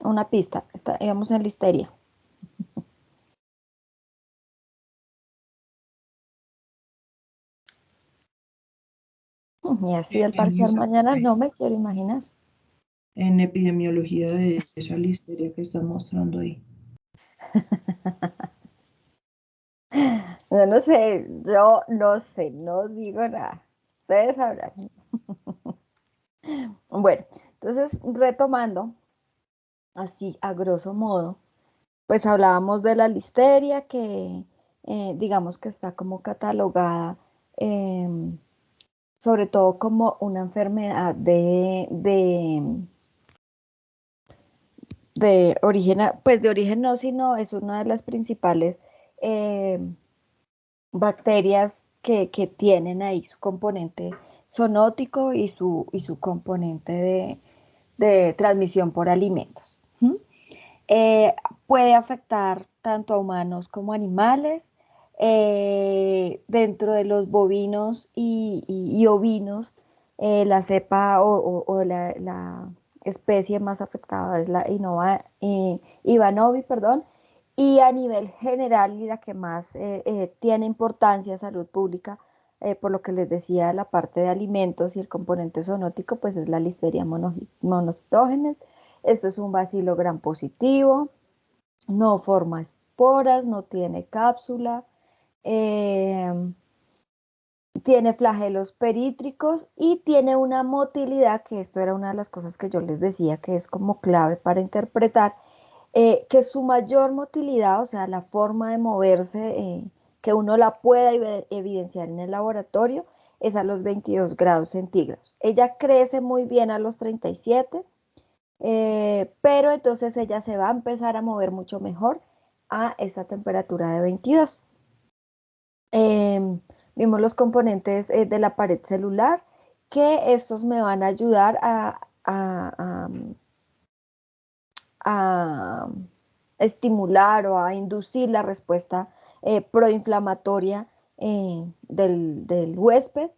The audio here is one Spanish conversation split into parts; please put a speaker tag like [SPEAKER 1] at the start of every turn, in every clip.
[SPEAKER 1] una pista. Íbamos en listeria. Y así el
[SPEAKER 2] En
[SPEAKER 1] parcial
[SPEAKER 2] esa
[SPEAKER 1] mañana
[SPEAKER 2] parte,
[SPEAKER 1] no me quiero imaginar.
[SPEAKER 2] en epidemiología de esa listeria que está mostrando ahí.
[SPEAKER 1] Yo no sé, no digo nada. Ustedes sabrán. Bueno, entonces retomando, así a grosso modo, pues hablábamos de la listeria que digamos que está como catalogada sobre todo como una enfermedad de origen, pues de origen no, sino es una de las principales eh, bacterias que tienen ahí su componente zoonótico y su componente de transmisión por alimentos. ¿Mm? Puede afectar tanto a humanos como a animales. Dentro de los bovinos y ovinos, la cepa o la especie más afectada es la Ivanovi, perdón, y a nivel general y la que más tiene importancia en salud pública, por lo que les decía, la parte de alimentos y el componente zoonótico, pues es la Listeria monocytogenes. Esto es un bacilo gram positivo, no forma esporas, no tiene cápsula, eh, tiene flagelos perítricos y tiene una motilidad, que esto era una de las cosas que yo les decía que es como clave para interpretar, que su mayor motilidad, o sea, la forma de moverse, que uno la pueda evidenciar en el laboratorio, es a los 22 grados centígrados. Ella crece muy bien a los 37, pero entonces ella se va a empezar a mover mucho mejor a esa temperatura de 22. Vimos los componentes de la pared celular, que estos me van a ayudar a estimular o a inducir la respuesta proinflamatoria del huésped,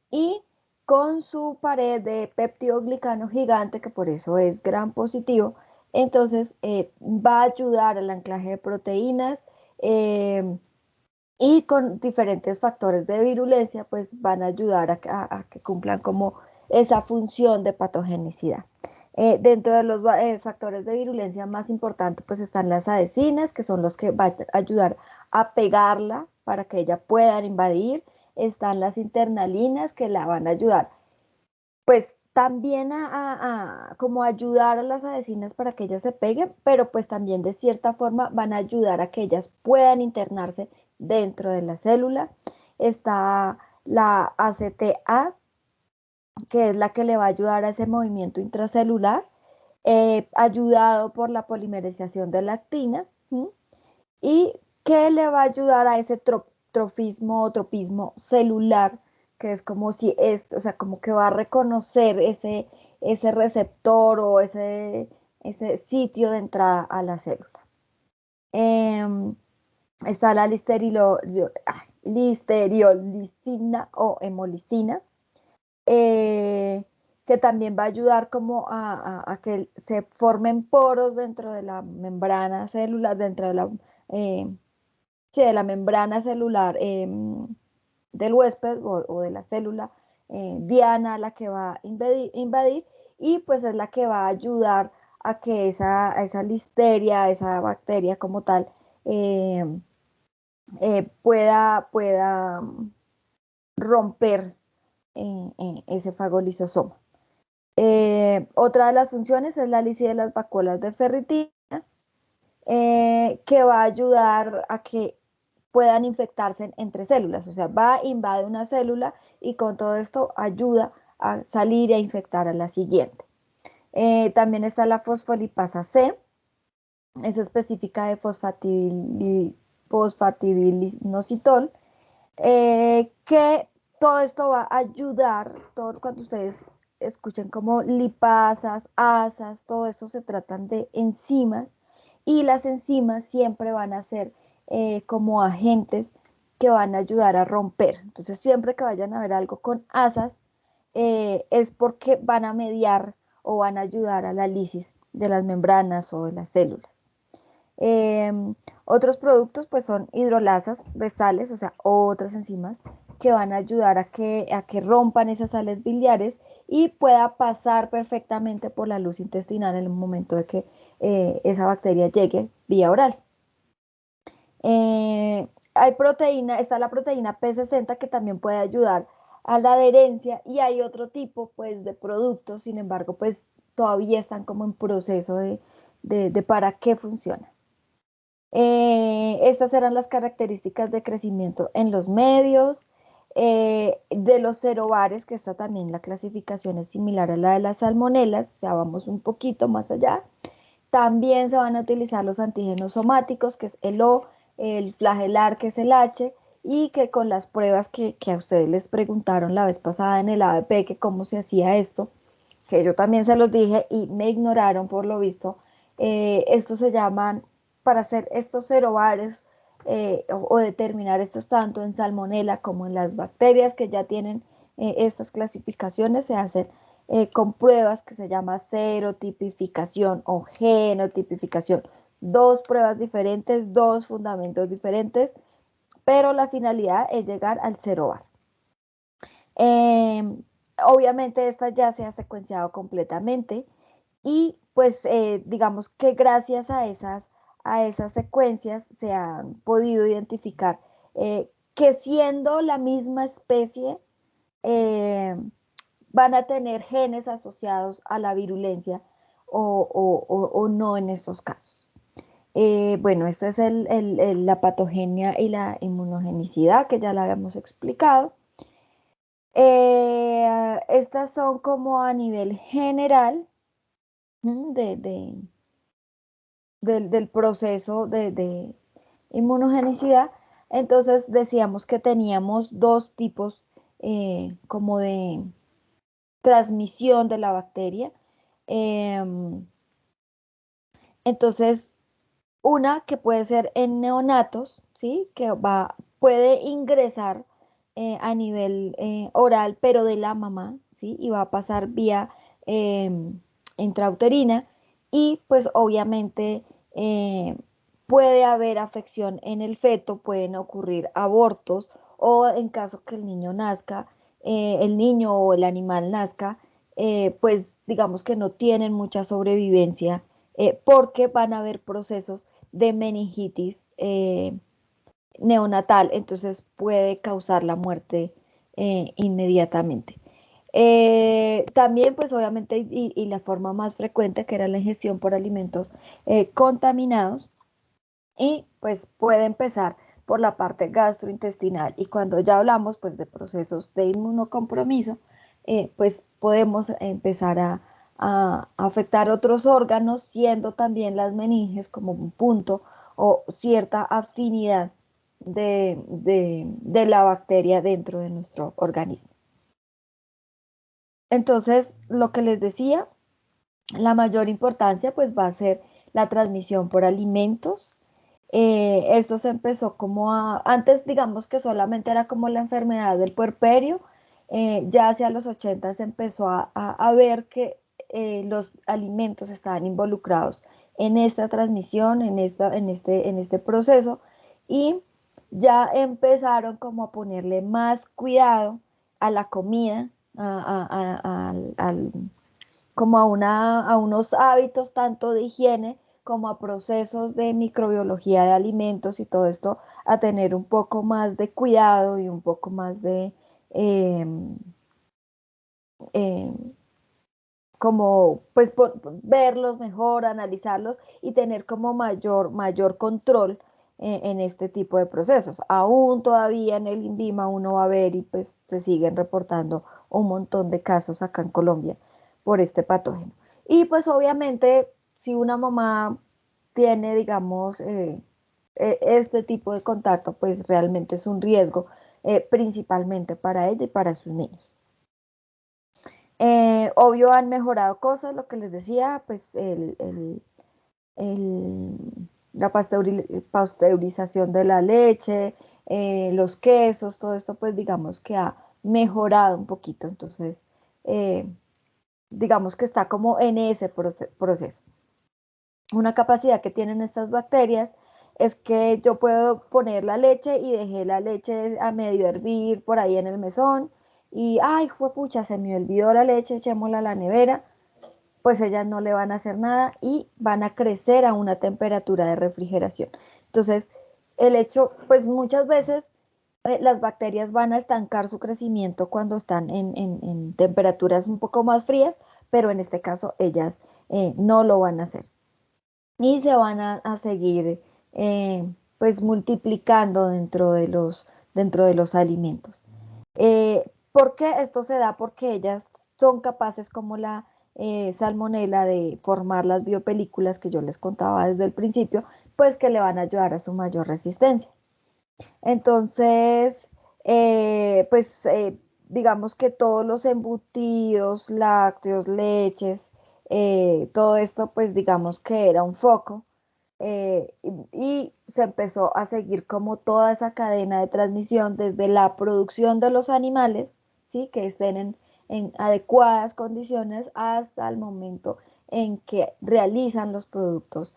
[SPEAKER 1] y con su pared de peptidoglicano gigante, que por eso es gran positivo, entonces va a ayudar al anclaje de proteínas, y con diferentes factores de virulencia, pues van a ayudar a que cumplan como esa función de patogenicidad. Dentro de los factores de virulencia más importantes, pues están las adhesinas, que son los que van a ayudar a pegarla para que ella pueda invadir. Están las internalinas, que la van a ayudar, pues también como ayudar a las adhesinas para que ellas se peguen, pero pues también de cierta forma van a ayudar a que ellas puedan internarse dentro de la célula. Está la ACTA, que es la que le va a ayudar a ese movimiento intracelular, ayudado por la polimerización de la actina. ¿Sí? Y que le va a ayudar a ese trofismo o tropismo celular, que es como si es, o sea, como que va a reconocer ese receptor o ese sitio de entrada a la célula. Eh, Está la listeriolizina o hemolicina, eh, que también va a ayudar como a que se formen poros dentro de la membrana celular, dentro de eh, sí, de la membrana celular del huésped o de la célula diana, la que va a invadir, y pues es la que va a ayudar a que esa listeria, esa bacteria como tal, eh, pueda romper ese fagolisosoma. Otra de las funciones es la lisis de las vacuolas de ferritina, que va a ayudar a que puedan infectarse entre células, o sea, va a invadir una célula y con todo esto ayuda a salir e a infectar a la siguiente. También está la fosfolipasa C, es específica de fosfatidilinositol, que todo esto va a ayudar, todo, cuando ustedes escuchen como lipasas, asas, todo eso se tratan de enzimas, y las enzimas siempre van a ser como agentes que van a ayudar a romper. Entonces, siempre que vayan a ver algo con asas, es porque van a mediar o van a ayudar a la lisis de las membranas o de las células. Otros productos pues son hidrolasas de sales, o sea, otras enzimas que van a ayudar a que rompan esas sales biliares y pueda pasar perfectamente por la luz intestinal en el momento de que esa bacteria llegue vía oral. Hay proteína, está la proteína P60 que también puede ayudar a la adherencia y hay otro tipo pues de productos, sin embargo pues todavía están como en proceso de para qué funciona. Estas eran las características de crecimiento en los medios. De los cerobares, que está también la clasificación es similar a la de las salmonelas, o sea, vamos un poquito más allá. También se van a utilizar los antígenos somáticos, que es el O, el flagelar, que es el H, y que con las pruebas que a ustedes les preguntaron la vez pasada en el ABP, que cómo se hacía esto, que yo también se los dije y me ignoraron por lo visto, estos se llaman, para hacer estos cerobares o determinar estos tanto en salmonela como en las bacterias que ya tienen estas clasificaciones, se hacen con pruebas que se llama serotipificación o genotipificación. Dos pruebas diferentes, dos fundamentos diferentes, pero la finalidad es llegar al cerobar. Eh, Obviamente esta ya se ha secuenciado completamente y pues digamos que gracias a esas secuencias se han podido identificar que siendo la misma especie eh, van a tener genes asociados a la virulencia o no en estos casos. Bueno, esta es la patogenia y la inmunogenicidad que ya la habíamos explicado. Estas son como a nivel general del proceso de inmunogenicidad. Entonces decíamos que teníamos dos tipos como de transmisión de la bacteria. Entonces, una que puede ser en neonatos, ¿sí? Que puede ingresar a nivel oral, pero de la mamá, ¿sí? Y va a pasar vía eh, intrauterina y pues obviamente puede haber afección en el feto, pueden ocurrir abortos o en caso que el niño nazca, el niño o el animal nazca, pues digamos que no tienen mucha sobrevivencia porque van a haber procesos de meningitis neonatal, entonces puede causar la muerte inmediatamente. También, pues obviamente, y la forma más frecuente que era la ingestión por alimentos contaminados, y pues puede empezar por la parte gastrointestinal. Y cuando ya hablamos pues de procesos de inmunocompromiso, pues podemos empezar a afectar otros órganos, siendo también las meninges como un punto o cierta afinidad de la bacteria dentro de nuestro organismo. Entonces, lo que les decía, la mayor importancia pues va a ser la transmisión por alimentos. Esto se empezó como antes digamos que solamente era como la enfermedad del puerperio, ya hacia los 80 se empezó a ver que los alimentos estaban involucrados en esta transmisión, en este proceso y ya empezaron como a ponerle más cuidado a la comida, como a unos hábitos tanto de higiene como a procesos de microbiología de alimentos y todo esto, a tener un poco más de cuidado y un poco más de eh, eh, como pues verlos mejor, analizarlos y tener como mayor control en este tipo de procesos. Aún todavía en el INVIMA uno va a ver y pues se siguen reportando un montón de casos acá en Colombia por este patógeno. Y pues obviamente si una mamá tiene, digamos, este tipo de contacto, pues realmente es un riesgo principalmente para ella y para sus niños. Obvio han mejorado cosas, lo que les decía, pues el- la pasteurización de la leche, los quesos, todo esto pues digamos que ha mejorado un poquito, entonces digamos que está como en ese proceso. una capacidad que tienen estas bacterias es que yo puedo poner la leche y dejé la leche a medio hervir por ahí en el mesón y, ay, juepucha, se me olvidó la leche, echémosla a la nevera, pues ellas no le van a hacer nada y van a crecer a una temperatura de refrigeración. Entonces, el hecho, pues muchas veces las bacterias van a estancar su crecimiento cuando están en temperaturas un poco más frías, pero en este caso ellas no lo van a hacer y se van a seguir pues multiplicando dentro de los alimentos. ¿Por qué esto se da? Porque ellas son capaces, como la salmonela, de formar las biopelículas que yo les contaba desde el principio, pues que le van a ayudar a su mayor resistencia. Entonces, pues digamos que todos los embutidos, lácteos, leches, todo esto, pues digamos que era un foco y se empezó a seguir como toda esa cadena de transmisión desde la producción de los animales, ¿sí? Que estén en adecuadas condiciones hasta el momento en que realizan los productos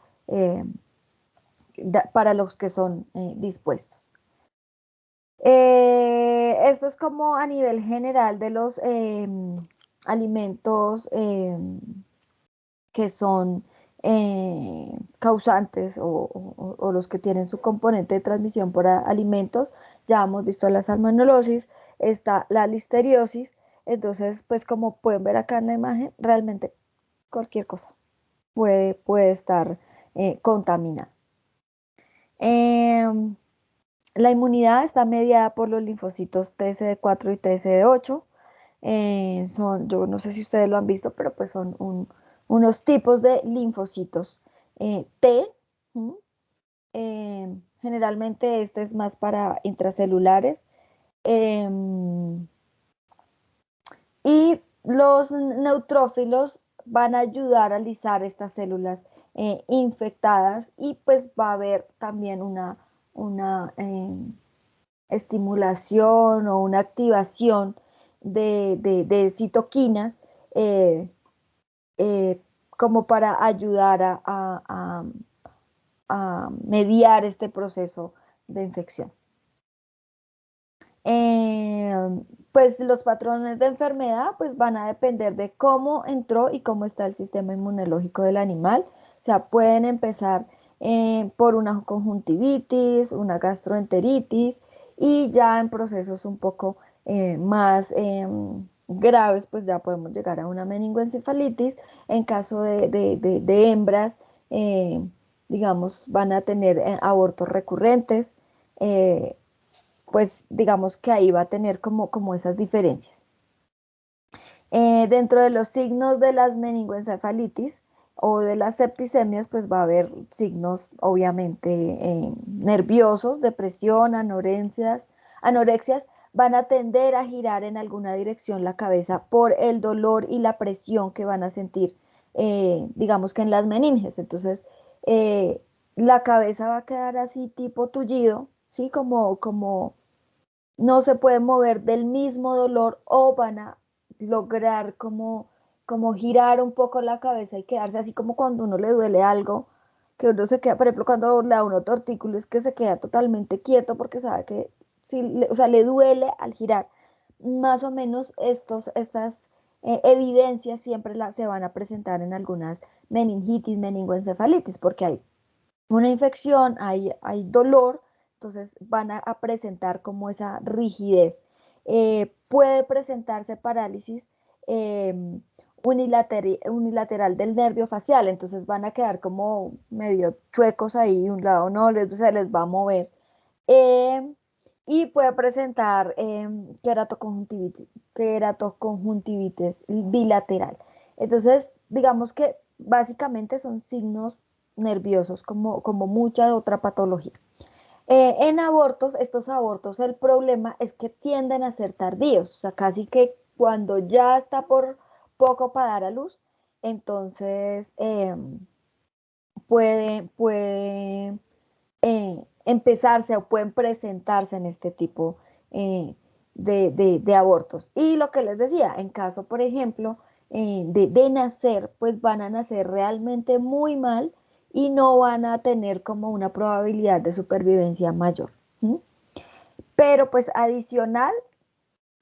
[SPEAKER 1] para los que son dispuestos. Esto es como a nivel general de los alimentos que son causantes o los que tienen su componente de transmisión por alimentos. Ya hemos visto la salmonelosis, está la listeriosis. Entonces, pues como pueden ver acá en la imagen, realmente cualquier cosa puede estar contaminada. Em, la inmunidad está mediada por los linfocitos TSD4 y TSD8. Yo no sé si ustedes lo han visto, pero pues son unos tipos de linfocitos T. ¿m? Generalmente este es más para intracelulares. em, y los neutrófilos van a ayudar a lisar estas células infectadas y pues va a haber también una estimulación o una activación de citoquinas eh, eh, como para ayudar a mediar este proceso de infección. Eh, pues los patrones de enfermedad pues van a depender de cómo entró y cómo está el sistema inmunológico del animal. O sea, pueden empezar por una conjuntivitis, una gastroenteritis y ya en procesos un poco más graves pues ya podemos llegar a una meningoencefalitis. En caso de hembras, eh, digamos, van a tener abortos recurrentes. Pues digamos que ahí va a tener como esas diferencias. Dentro de los signos de las meningoencefalitis o de las septicemias, pues va a haber signos obviamente nerviosos, depresión, anorexias, van a tender a girar en alguna dirección la cabeza por el dolor y la presión que van a sentir, digamos que en las meninges. Entonces, la cabeza va a quedar así tipo tullido, ¿sí? Como no se pueden mover del mismo dolor o van a lograr como girar un poco la cabeza y quedarse así como cuando uno le duele algo, que uno se queda, por ejemplo, cuando le da uno tortícolis, que se queda totalmente quieto porque sabe que si, o sea, le duele al girar. Más o menos estas evidencias siempre se van a presentar en algunas meningitis, meningoencefalitis, porque hay una infección, hay dolor, entonces van a presentar como esa rigidez. Puede presentarse parálisis eh, unilateral del nervio facial, entonces van a quedar como medio chuecos ahí, un lado no se les va a mover. Eh, y puede presentar queratoconjuntivitis bilateral. Entonces, digamos que básicamente son signos nerviosos como mucha otra patología. En abortos, estos abortos, el problema es que tienden a ser tardíos, o sea, casi que cuando ya está por poco para dar a luz, entonces puede empezarse o pueden presentarse en este tipo de abortos. Y lo que les decía, en caso, por ejemplo, de nacer, pues van a nacer realmente muy mal y no van a tener como una probabilidad de supervivencia mayor. ¿M? Pero pues adicional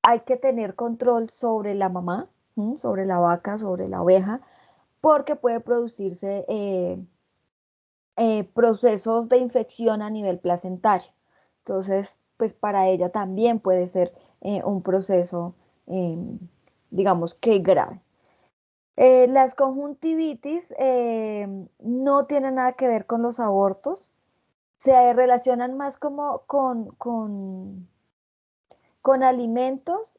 [SPEAKER 1] hay que tener control sobre la mamá, sobre la vaca, sobre la oveja, porque puede producirse procesos de infección a nivel placentario. Entonces, pues para ella también puede ser un proceso, eh, digamos que grave. Las conjuntivitis no tienen nada que ver con los abortos, se relacionan más como con alimentos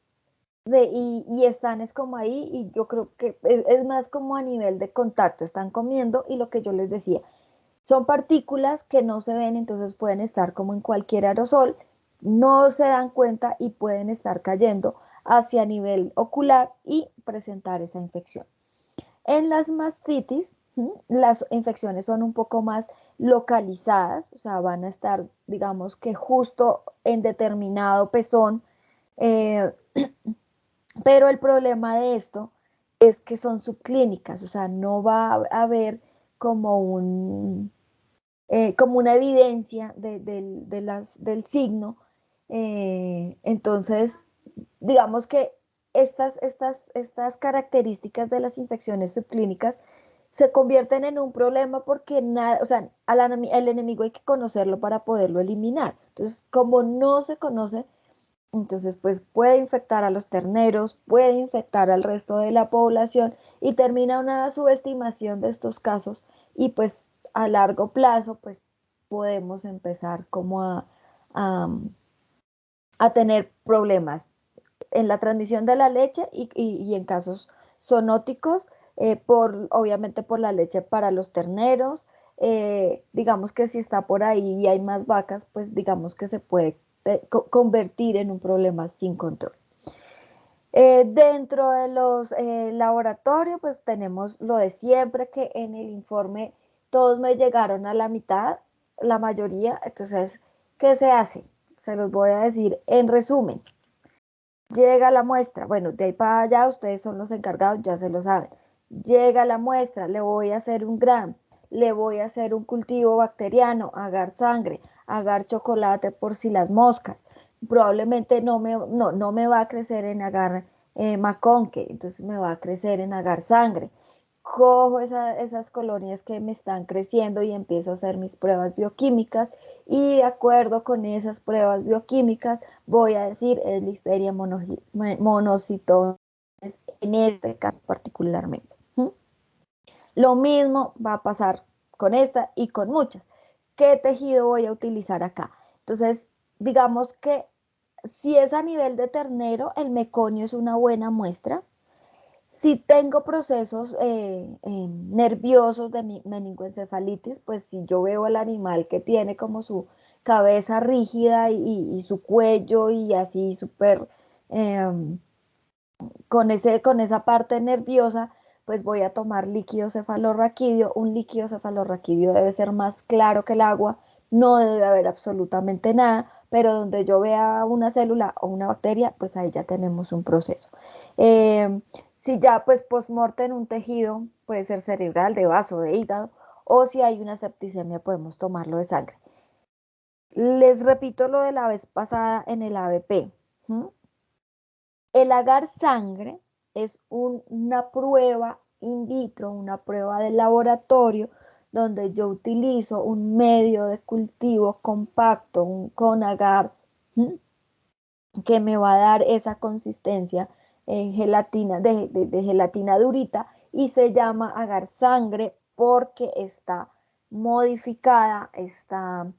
[SPEAKER 1] y están es como ahí y yo creo que es más como a nivel de contacto, están comiendo y lo que yo les decía, son partículas que no se ven, entonces pueden estar como en cualquier aerosol, no se dan cuenta y pueden estar cayendo hacia nivel ocular y presentar esa infección. En las mastitis, las infecciones son un poco más localizadas, o sea, van a estar, digamos que justo en determinado pezón, eh, pero el problema de esto es que son subclínicas, o sea, no va a haber como como una evidencia del signo. Entonces, digamos que estas características de las infecciones subclínicas se convierten en un problema porque nada, o sea, el enemigo hay que conocerlo para poderlo eliminar. Entonces, como no se conoce, entonces pues puede infectar a los terneros, puede infectar al resto de la población y termina una subestimación de estos casos y pues a largo plazo pues podemos empezar como a, a tener problemas en la transmisión de la leche y en casos zoonóticos, obviamente por la leche para los terneros. Digamos que si está por ahí y hay más vacas, pues digamos que se puede convertir en un problema sin control. Dentro de los laboratorios, pues tenemos lo de siempre, que en el informe todos me llegaron a la mitad, la mayoría. Entonces, ¿qué se hace? Se los voy a decir en resumen. Llega la muestra, bueno, de ahí para allá ustedes son los encargados, ya se lo saben. Llega la muestra, le voy a hacer un gram, le voy a hacer un cultivo bacteriano, agar sangre, agar chocolate por si las moscas. Probablemente no me va a crecer en agar maconque, entonces me va a crecer en agar sangre. Cojo esas colonias que me están creciendo y empiezo a hacer mis pruebas bioquímicas y de acuerdo con esas pruebas bioquímicas voy a decir es Listeria monocitones en este caso particularmente. Lo mismo va a pasar con esta y con muchas. ¿Qué tejido voy a utilizar acá? Entonces, digamos que si es a nivel de ternero, el meconio es una buena muestra. Si tengo procesos nerviosos de meningoencefalitis, pues si yo veo al animal que tiene como su cabeza rígida y su cuello y así súper eh, con esa parte nerviosa, pues voy a tomar líquido cefalorraquídeo. Un líquido cefalorraquídeo debe ser más claro que el agua, no debe haber absolutamente nada, pero donde yo vea una célula o una bacteria, pues ahí ya tenemos un proceso. Eh, si ya pues postmortem un tejido, puede ser cerebral, de vaso, de hígado, o si hay una septicemia podemos tomarlo de sangre. Les repito lo de la vez pasada en el ABP. El agar sangre es una prueba in vitro, una prueba de laboratorio, donde yo utilizo un medio de cultivo compacto, un con agar, que me va a dar esa consistencia gelatina, de gelatina durita y se llama agar sangre porque está modificada, está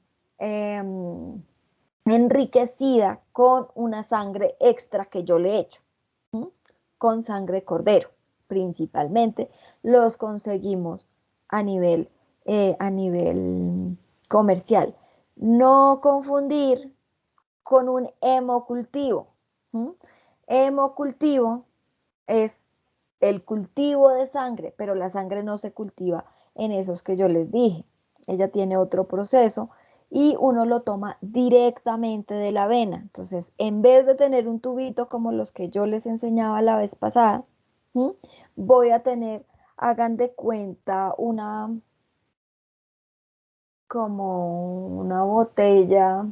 [SPEAKER 1] enriquecida con una sangre extra que yo le echo, con sangre de cordero, principalmente los conseguimos a nivel comercial. No confundir con un hemocultivo. ¿M? Hemocultivo es el cultivo de sangre, pero la sangre no se cultiva en esos que yo les dije. Ella tiene otro proceso y uno lo toma directamente de la vena. Entonces, en vez de tener un tubito como los que yo les enseñaba la vez pasada, voy a tener, hagan de cuenta, como una botella.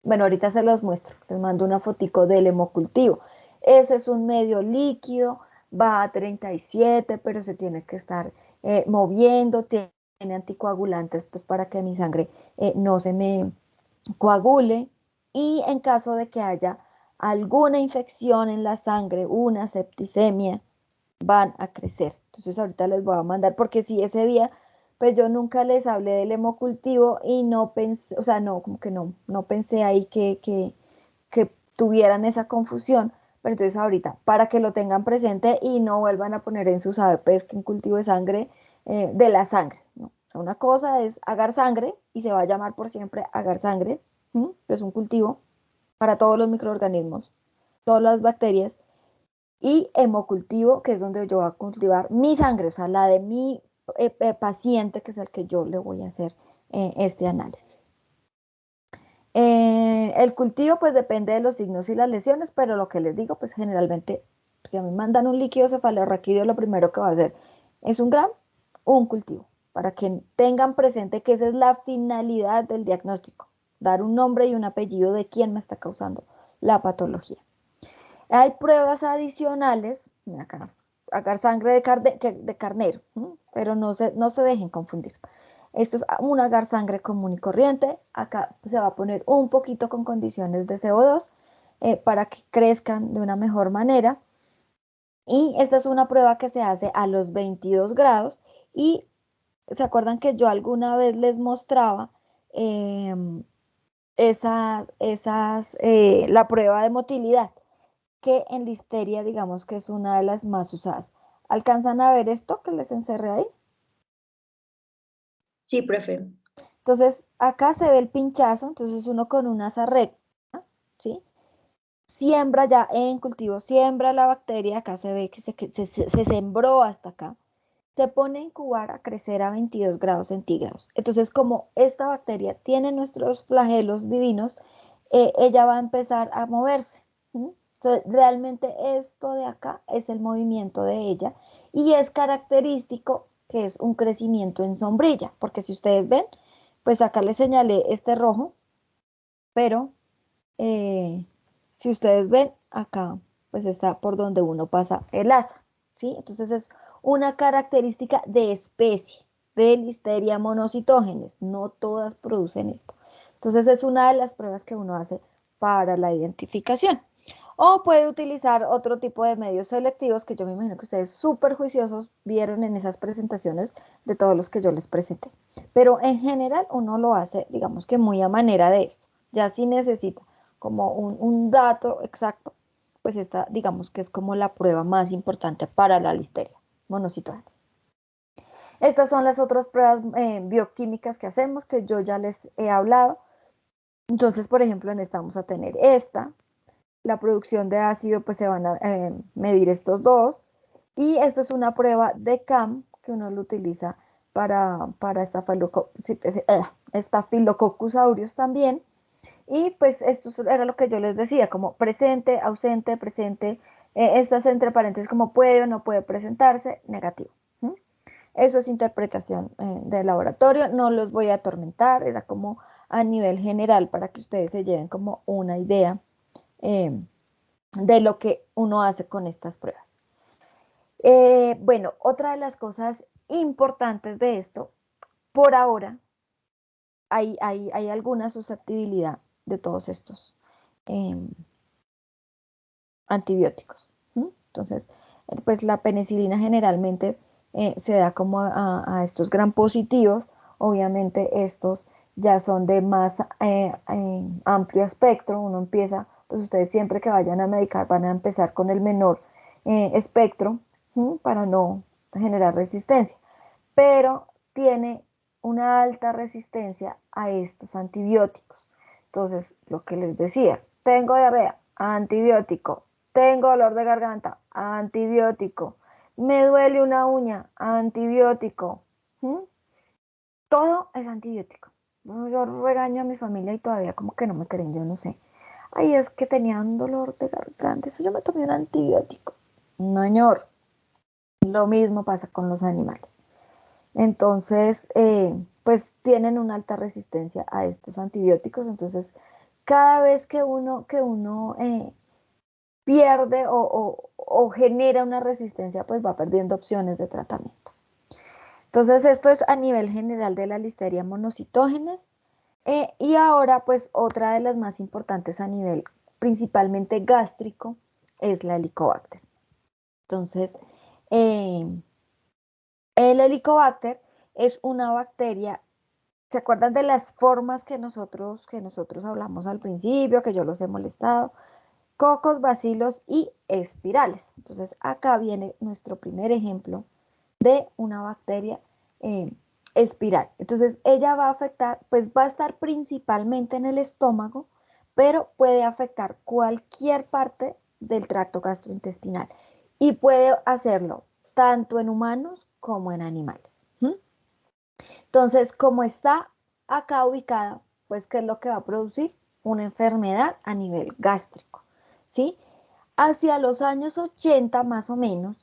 [SPEAKER 1] Bueno, ahorita se los muestro, les mando una fotico del hemocultivo. Ese es un medio líquido, va a 37, pero se tiene que estar moviendo, tiene anticoagulantes pues para que mi sangre no se me coagule, y en caso de que haya alguna infección en la sangre, una septicemia, van a crecer. Entonces ahorita les voy a mandar, porque si ese día, pues yo nunca les hablé del hemocultivo y no pensé, o sea, no, como que no pensé ahí que tuvieran esa confusión. Pero entonces ahorita, para que lo tengan presente y no vuelvan a poner en sus ABPs que un cultivo de sangre, de la sangre, ¿no? O sea, una cosa es agar sangre y se va a llamar por siempre agar sangre, ¿m? Es un cultivo para todos los microorganismos, todas las bacterias, y hemocultivo, que es donde yo voy a cultivar mi sangre, o sea, la de mi paciente, que es el que yo le voy a hacer este análisis. El cultivo pues depende de los signos y las lesiones, pero lo que les digo, pues generalmente, si a mí me mandan un líquido cefalorraquídeo, lo primero que va a hacer es un gram, un cultivo, para que tengan presente que esa es la finalidad del diagnóstico, dar un nombre y un apellido de quién me está causando la patología. Hay pruebas adicionales, acá, sacar sangre de carnero, pero no se dejen confundir. Esto es un agar sangre común y corriente. Acá se va a poner un poquito con condiciones de CO2 para que crezcan de una mejor manera. Y esta es una prueba que se hace a los 22 grados. Y se acuerdan que yo alguna vez les mostraba eh, la prueba de motilidad, que en listeria digamos que es una de las más usadas. ¿Alcanzan a ver esto que les encerré ahí?
[SPEAKER 2] Sí, profe.
[SPEAKER 1] Entonces, acá se ve el pinchazo, entonces uno con una asa recta, ¿sí? Siembra ya en cultivo, siembra la bacteria, acá se ve que se sembró hasta acá, se pone a incubar a crecer a 22 grados centígrados. Entonces, como esta bacteria tiene nuestros flagelos divinos, ella va a empezar a moverse. ¿Sí? Entonces, realmente esto de acá es el movimiento de ella y es característico que es un crecimiento en sombrilla, porque si ustedes ven, pues acá les señalé este rojo, pero eh, si ustedes ven acá, pues está por donde uno pasa el asa, ¿sí? Entonces es una característica de especie de Listeria monocitógenes, no todas producen esto. Entonces es una de las pruebas que uno hace para la identificación. O puede utilizar otro tipo de medios selectivos que yo me imagino que ustedes súper juiciosos vieron en esas presentaciones de todos los que yo les presenté. Pero en general uno lo hace, digamos que muy a manera de esto. Ya si necesita como un dato exacto, pues esta digamos que es como la prueba más importante para la listeria monocitógenes. Estas son las otras pruebas bioquímicas que hacemos, que yo ya les he hablado. Entonces, por ejemplo, en esta vamos a tener esta, la producción de ácido, pues se van a medir estos dos. Y esto es una prueba de CAM que uno lo utiliza para Staphylococcus aureus también. Y pues esto era lo que yo les decía, como presente, ausente, presente. Estas entre paréntesis como puede o no puede presentarse, negativo. ¿Mm? Eso es interpretación de laboratorio. No los voy a atormentar, era como a nivel general para que ustedes se lleven como una idea eh, de lo que uno hace con estas pruebas. Bueno, otra de las cosas importantes de esto, por ahora, hay alguna susceptibilidad de todos estos eh, antibióticos. ¿Sí? Entonces, pues la penicilina generalmente se da como a estos gram positivos. Obviamente estos ya son de más amplio espectro. Uno empieza, pues ustedes siempre que vayan a medicar van a empezar con el menor espectro, ¿sí? Para no generar resistencia. Pero tiene una alta resistencia a estos antibióticos. Entonces, lo que les decía, tengo diarrea, antibiótico, tengo dolor de garganta, antibiótico, me duele una uña, antibiótico. ¿Mm? Todo es antibiótico. Yo regaño a mi familia y todavía como que no me creen, yo no sé. Ay, es que tenía un dolor de garganta, eso yo me tomé un antibiótico. No, señor, lo mismo pasa con los animales. Entonces, pues tienen una alta resistencia a estos antibióticos. Entonces, cada vez que uno pierde o genera una resistencia, pues va perdiendo opciones de tratamiento. Entonces, esto es a nivel general de la Listeria monocitógenes. Y ahora, pues otra de las más importantes a nivel principalmente gástrico es la Helicobacter. Entonces, eh, el Helicobacter es una bacteria. ¿Se acuerdan de las formas que nosotros hablamos al principio, que yo los he molestado? Cocos, bacilos y espirales. Entonces, acá viene nuestro primer ejemplo de una bacteria eh, espiral. Entonces, ella va a afectar, pues va a estar principalmente en el estómago, pero puede afectar cualquier parte del tracto gastrointestinal y puede hacerlo tanto en humanos como en animales. ¿Mm? Entonces, como está acá ubicada, pues, ¿qué es lo que va a producir? Una enfermedad a nivel gástrico, ¿sí? Hacia los años 80 más o menos,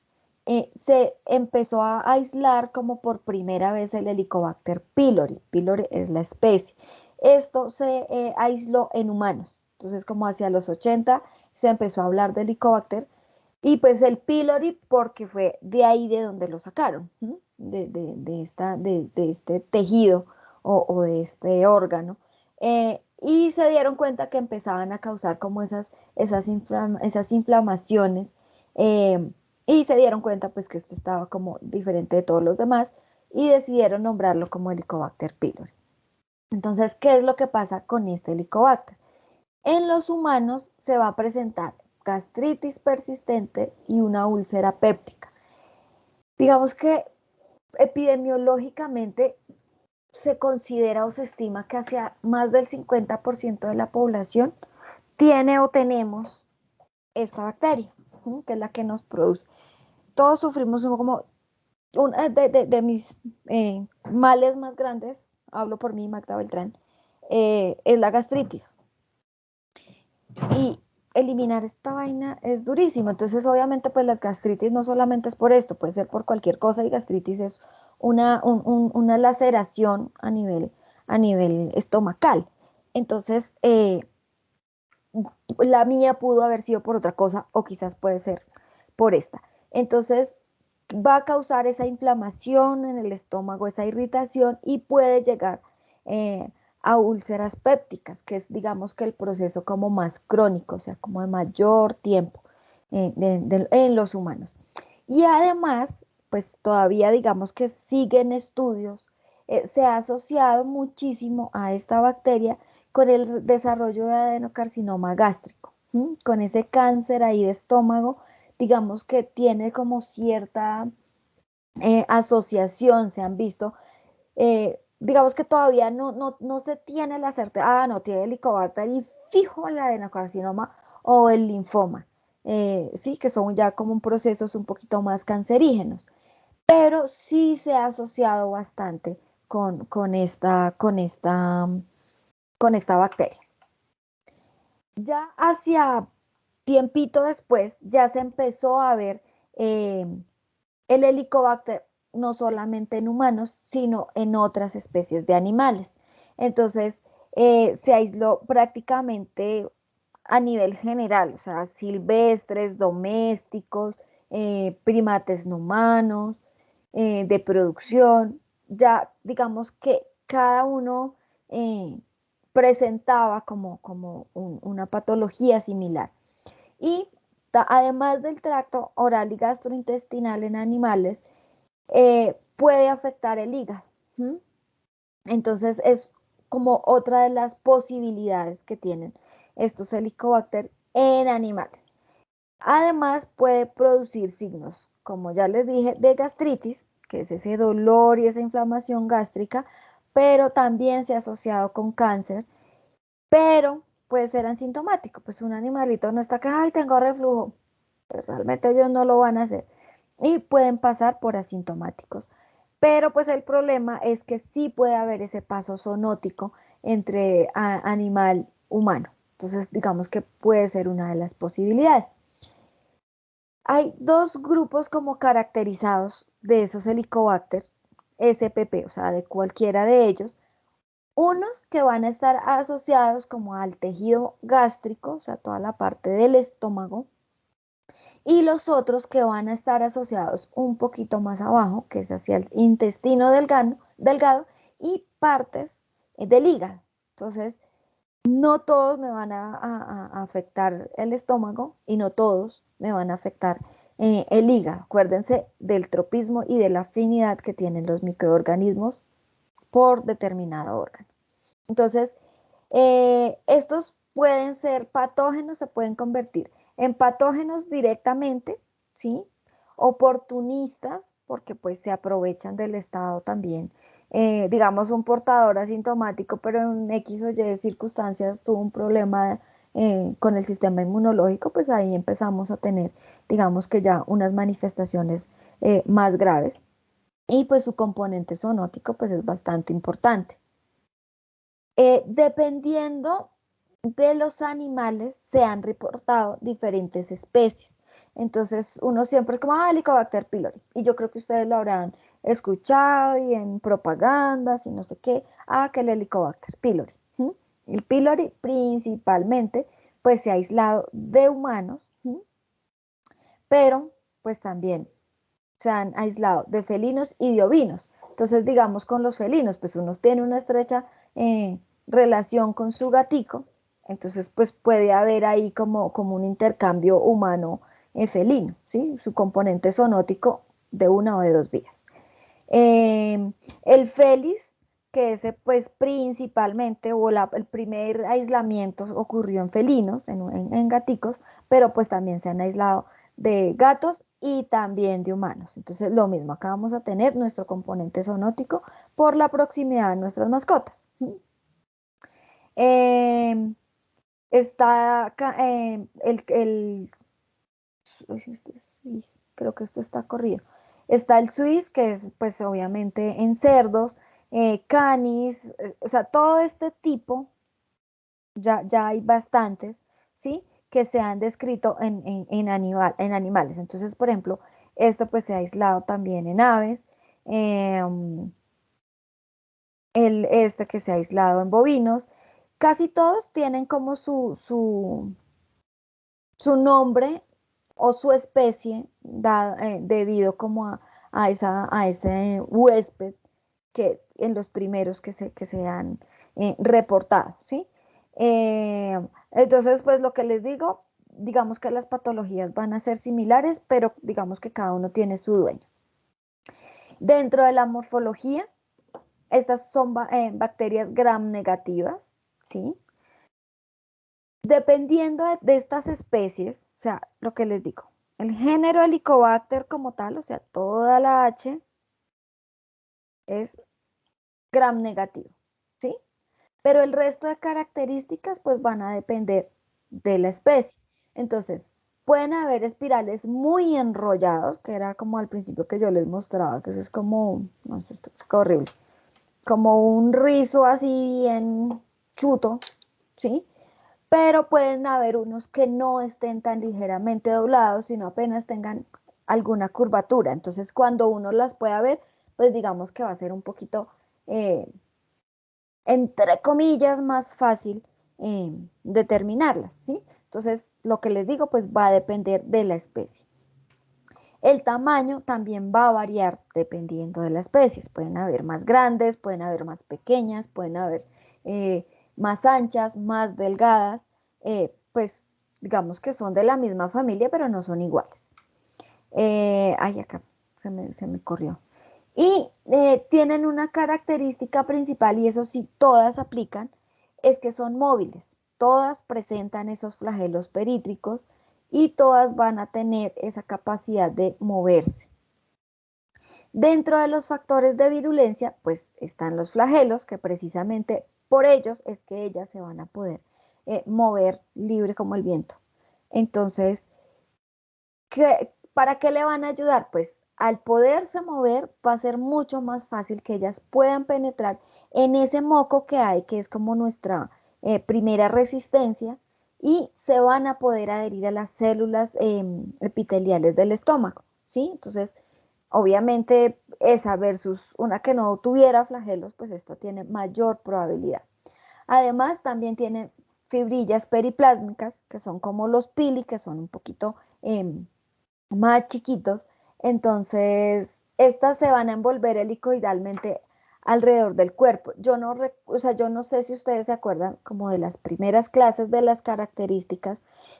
[SPEAKER 1] se empezó a aislar como por primera vez el Helicobacter pylori. Pylori es la especie. Esto se aisló en humanos. Entonces, como hacia los 80 se empezó a hablar de Helicobacter y pues el pylori porque fue de ahí de donde lo sacaron, ¿sí? De este tejido o de este órgano. Y se dieron cuenta que empezaban a causar como esas inflamaciones, eh, y se dieron cuenta pues que este estaba como diferente de todos los demás y decidieron nombrarlo como Helicobacter pylori. Entonces, ¿qué es lo que pasa con este Helicobacter? En los humanos se va a presentar gastritis persistente y una úlcera péptica. Digamos que epidemiológicamente se considera o se estima que hacia más del 50% de la población tiene o tenemos esta bacteria, ¿sí? Que es la que nos produce. Todos sufrimos como una de mis males más grandes, hablo por mí, Magda Beltrán, es la gastritis. Y eliminar esta vaina es durísimo. Entonces, obviamente, pues la gastritis no solamente es por esto, puede ser por cualquier cosa y gastritis es una laceración a nivel estomacal. Entonces, la mía pudo haber sido por otra cosa o quizás puede ser por esta. Entonces, va a causar esa inflamación en el estómago, esa irritación y puede llegar eh, a úlceras pépticas, que es digamos que el proceso como más crónico, o sea, como de mayor tiempo en los humanos. Y además, pues todavía digamos que siguen estudios, se ha asociado muchísimo a esta bacteria con el desarrollo de adenocarcinoma gástrico, ¿sí? Con ese cáncer ahí de estómago, digamos que tiene como cierta asociación, se han visto, digamos que todavía no se tiene la certeza, no tiene helicobacter y fijo el adenocarcinoma o el linfoma, sí, que son ya como procesos un poquito más cancerígenos, pero sí se ha asociado bastante con esta bacteria. Ya hacia tiempito después ya se empezó a ver eh, el helicobacter no solamente en humanos, sino en otras especies de animales. Entonces, se aisló prácticamente a nivel general, o sea, silvestres, domésticos, primates no humanos, de producción. Ya digamos que cada uno presentaba como una patología similar. Y además del tracto oral y gastrointestinal en animales, puede afectar el hígado. ¿Mm? Entonces es como otra de las posibilidades que tienen estos helicobacter en animales. Además puede producir signos, como ya les dije, de gastritis, que es ese dolor y esa inflamación gástrica, pero también se ha asociado con cáncer, pero puede ser asintomático, pues un animalito no está que, ay, tengo reflujo, pues realmente ellos no lo van a hacer y pueden pasar por asintomáticos. Pero pues el problema es que sí puede haber ese paso zoonótico entre animal humano. Entonces, digamos que puede ser una de las posibilidades. Hay dos grupos como caracterizados de esos helicobacter, SPP, o sea, de cualquiera de ellos. Unos que van a estar asociados como al tejido gástrico, o sea, toda la parte del estómago, y los otros que van a estar asociados un poquito más abajo, que es hacia el intestino delgado y partes del hígado. Entonces, no todos me van a afectar el estómago y no todos me van a afectar el hígado. Acuérdense del tropismo y de la afinidad que tienen los microorganismos por determinado órgano. Entonces, estos pueden ser patógenos, se pueden convertir en patógenos directamente, ¿sí? Oportunistas, porque pues se aprovechan del estado también. Digamos, un portador asintomático, pero en X o Y circunstancias tuvo un problema con el sistema inmunológico, pues ahí empezamos a tener, digamos que ya unas manifestaciones más graves. Y pues su componente zoonótico pues es bastante importante. Dependiendo de los animales, se han reportado diferentes especies. Entonces, uno siempre es como, Helicobacter pylori. Y yo creo que ustedes lo habrán escuchado y en propagandas y no sé qué. Que el Helicobacter pylori. ¿Mm? El pylori principalmente, pues se ha aislado de humanos, pero pues también se han aislado de felinos y de ovinos. Entonces, digamos, con los felinos, pues uno tiene una estrecha relación con su gatico, entonces pues puede haber ahí como un intercambio humano felino, ¿sí? Su componente zoonótico de una o de dos vías. El felis, que ese pues principalmente, o el primer aislamiento ocurrió en felinos, en gaticos, pero pues también se han aislado de gatos y también de humanos. Entonces, lo mismo, acá vamos a tener nuestro componente zoonótico por la proximidad de nuestras mascotas. Eh, está creo que esto está corrido. Está el Swiss, que es pues obviamente en cerdos, canis, o sea, todo este tipo, ya hay bastantes, ¿sí? Que se han descrito en animales. Entonces, por ejemplo, esto pues se ha aislado también en aves, eh, este que se ha aislado en bovinos. Casi todos tienen como su nombre o su especie debido como a ese huésped que en los primeros que se han reportado, ¿sí? Entonces, pues lo que les digo, digamos que las patologías van a ser similares, pero digamos que cada uno tiene su dueño. Dentro de la morfología, estas son bacterias gram negativas, ¿sí? Dependiendo de estas especies, o sea, lo que les digo, el género Helicobacter como tal, o sea, toda la H es gram negativo, ¿sí? Pero el resto de características pues van a depender de la especie. Entonces, pueden haber espirales muy enrollados, que era como al principio que yo les mostraba, que eso es como, no sé, esto es horrible, como un rizo así bien chuto, ¿sí? Pero pueden haber unos que no estén tan ligeramente doblados, sino apenas tengan alguna curvatura. Entonces, cuando uno las pueda ver, pues digamos que va a ser un poquito, eh, entre comillas, más fácil determinarlas, ¿sí? Entonces, lo que les digo, pues va a depender de la especie. El tamaño también va a variar dependiendo de la especie. Pueden haber más grandes, pueden haber más pequeñas, pueden haber eh, más anchas, más delgadas, pues digamos que son de la misma familia, pero no son iguales. Acá se me corrió. Y tienen una característica principal, y eso sí, todas aplican, es que son móviles. Todas presentan esos flagelos perítricos y todas van a tener esa capacidad de moverse. Dentro de los factores de virulencia, pues están los flagelos, que precisamente por ellos es que ellas se van a poder mover libre como el viento. Entonces, ¿para qué le van a ayudar? Pues al poderse mover va a ser mucho más fácil que ellas puedan penetrar en ese moco que hay, que es como nuestra primera resistencia, y se van a poder adherir a las células epiteliales del estómago, ¿sí? Entonces, obviamente esa versus una que no tuviera flagelos, pues esta tiene mayor probabilidad. Además, también tiene fibrillas periplásmicas, que son como los pili, que son un poquito más chiquitos. Entonces, estas se van a envolver helicoidalmente alrededor del cuerpo. Yo no sé si ustedes se acuerdan como de las primeras clases de las características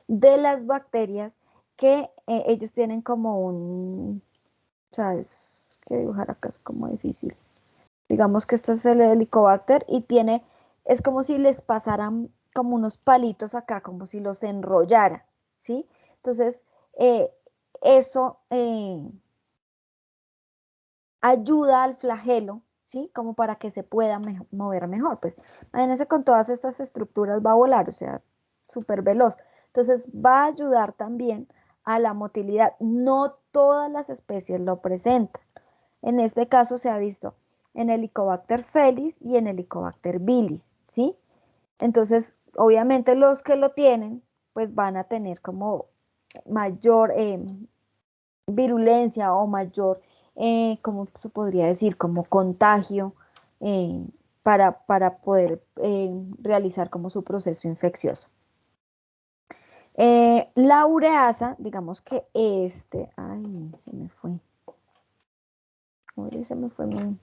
[SPEAKER 1] de las bacterias que ellos tienen como o sea, es que dibujar acá es como difícil. Digamos que este es el Helicobacter y es como si les pasaran como unos palitos acá, como si los enrollara, ¿sí? Entonces, eh, eso ayuda al flagelo, ¿sí? Como para que se pueda mover mejor. Pues imagínense con todas estas estructuras va a volar, o sea, súper veloz. Entonces va a ayudar también a la motilidad. No todas las especies lo presentan. En este caso se ha visto en Helicobacter felis y en Helicobacter vilis, ¿sí? Entonces, obviamente los que lo tienen, pues van a tener como mayor virulencia o mayor, ¿cómo se podría decir? Como contagio eh, para poder realizar como su proceso infeccioso. La ureasa, digamos que ay, se me fue. Oye, se me fue mi,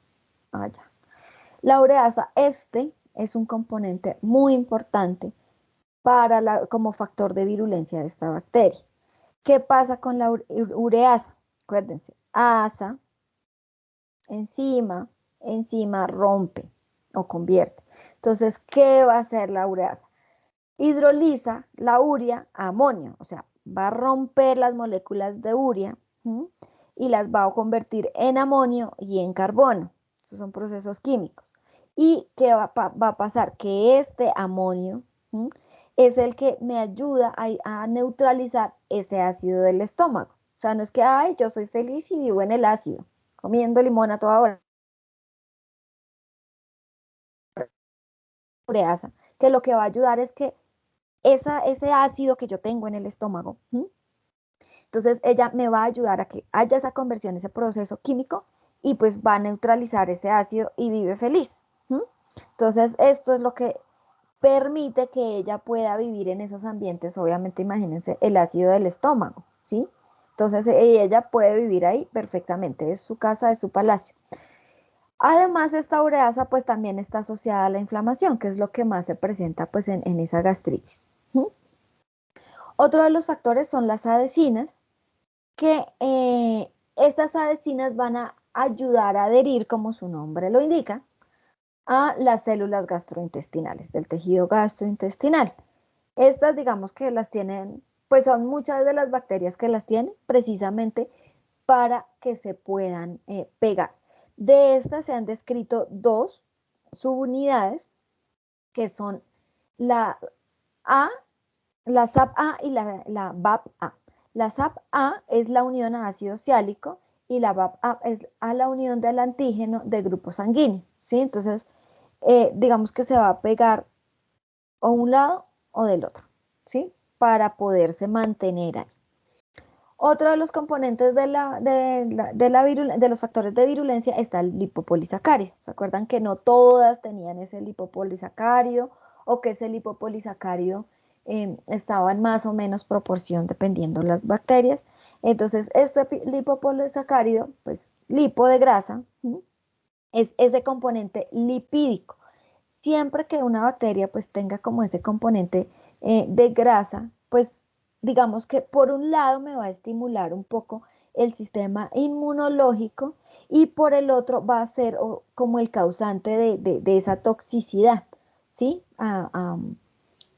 [SPEAKER 1] ya. La ureasa, es un componente muy importante como factor de virulencia de esta bacteria. ¿Qué pasa con la ureasa? Acuérdense, asa, enzima rompe o convierte. Entonces, ¿qué va a hacer la ureasa? Hidroliza la urea a amonio, o sea, va a romper las moléculas de urea y las va a convertir en amonio y en carbono. Estos son procesos químicos. ¿Y qué va a pasar? Que este amonio es el que me ayuda a neutralizar ese ácido del estómago. O sea, no es que, ay, yo soy feliz y vivo en el ácido, comiendo limón a toda hora. Ureasa, que lo que va a ayudar es que ese ácido que yo tengo en el estómago, entonces ella me va a ayudar a que haya esa conversión, ese proceso químico, y pues va a neutralizar ese ácido y vive feliz. Entonces esto es lo que permite que ella pueda vivir en esos ambientes. Obviamente imagínense el ácido del estómago, ¿sí? Entonces ella puede vivir ahí perfectamente, es su casa, es su palacio. Además, esta ureasa pues también está asociada a la inflamación, que es lo que más se presenta pues en esa gastritis. Otro de los factores son las adhesinas, que estas adhesinas van a ayudar a adherir, como su nombre lo indica, a las células gastrointestinales, del tejido gastrointestinal. Estas, digamos que las tienen, pues son muchas de las bacterias que las tienen precisamente para que se puedan pegar. De estas se han descrito dos subunidades que son la A, la SAP-A y la BAP-A. La SAP-A es la unión a ácido ciálico y la BAP-A es a la unión del antígeno de grupo sanguíneo, ¿sí? Entonces, digamos que se va a pegar o un lado o del otro, ¿sí? Para poderse mantener ahí. Otro de los componentes de los factores de virulencia está el lipopolisacárido. ¿Se acuerdan que no todas tenían ese lipopolisacárido o que ese lipopolisacárido estaba en más o menos proporción dependiendo las bacterias? Entonces, este lipopolisacárido, pues lipo de grasa, es ese componente lipídico. Siempre que una bacteria pues tenga como ese componente de grasa, pues digamos que por un lado me va a estimular un poco el sistema inmunológico y por el otro va a ser como el causante de esa toxicidad, ¿sí?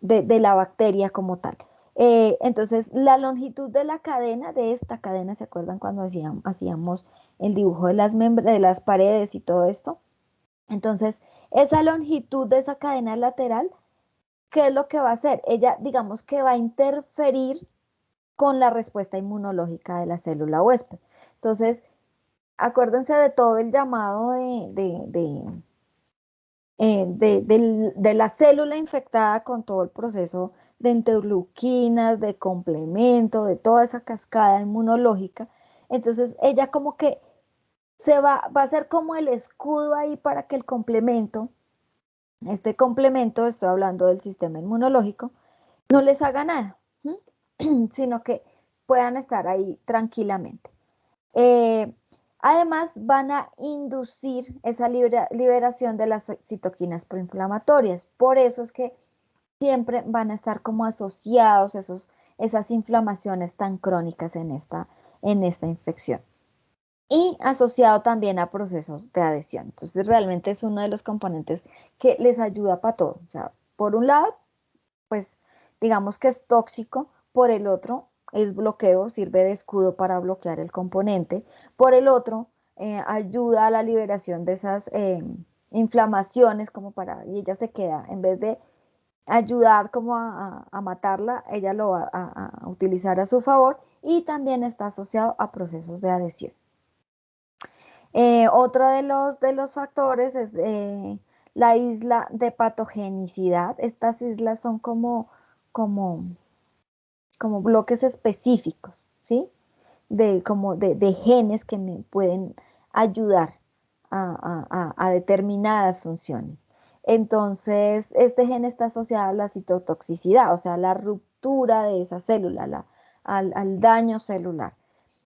[SPEAKER 1] De la bacteria como tal. Entonces, la longitud de la cadena, de esta cadena, ¿se acuerdan cuando hacíamos el dibujo de las paredes y todo esto? Entonces, esa longitud de esa cadena lateral, ¿qué es lo que va a hacer? Ella, digamos que va a interferir con la respuesta inmunológica de la célula huésped. Entonces, acuérdense de todo el llamado de la célula infectada con todo el proceso de interleuquinas, de complemento, de toda esa cascada inmunológica. Entonces, ella como que va a ser como el escudo ahí para que el complemento, este complemento, estoy hablando del sistema inmunológico, no les haga nada, sino que puedan estar ahí tranquilamente. Eh, Además, van a inducir esa liberación de las citoquinas proinflamatorias. Por eso es que siempre van a estar como asociados esas inflamaciones tan crónicas en esta infección. Y asociado también a procesos de adhesión. Entonces, realmente es uno de los componentes que les ayuda para todo. O sea, por un lado, pues digamos que es tóxico, por el otro es bloqueo, sirve de escudo para bloquear el componente, por el otro ayuda a la liberación de esas inflamaciones como para, y ella se queda, en vez de ayudar como a matarla, ella lo va a utilizar a su favor y también está asociado a procesos de adhesión. Otro de los factores es la isla de patogenicidad. Estas islas son como, como bloques específicos, ¿sí? De genes que me pueden ayudar a determinadas funciones. Entonces, este gen está asociado a la citotoxicidad, o sea, la ruptura de esa célula, al daño celular.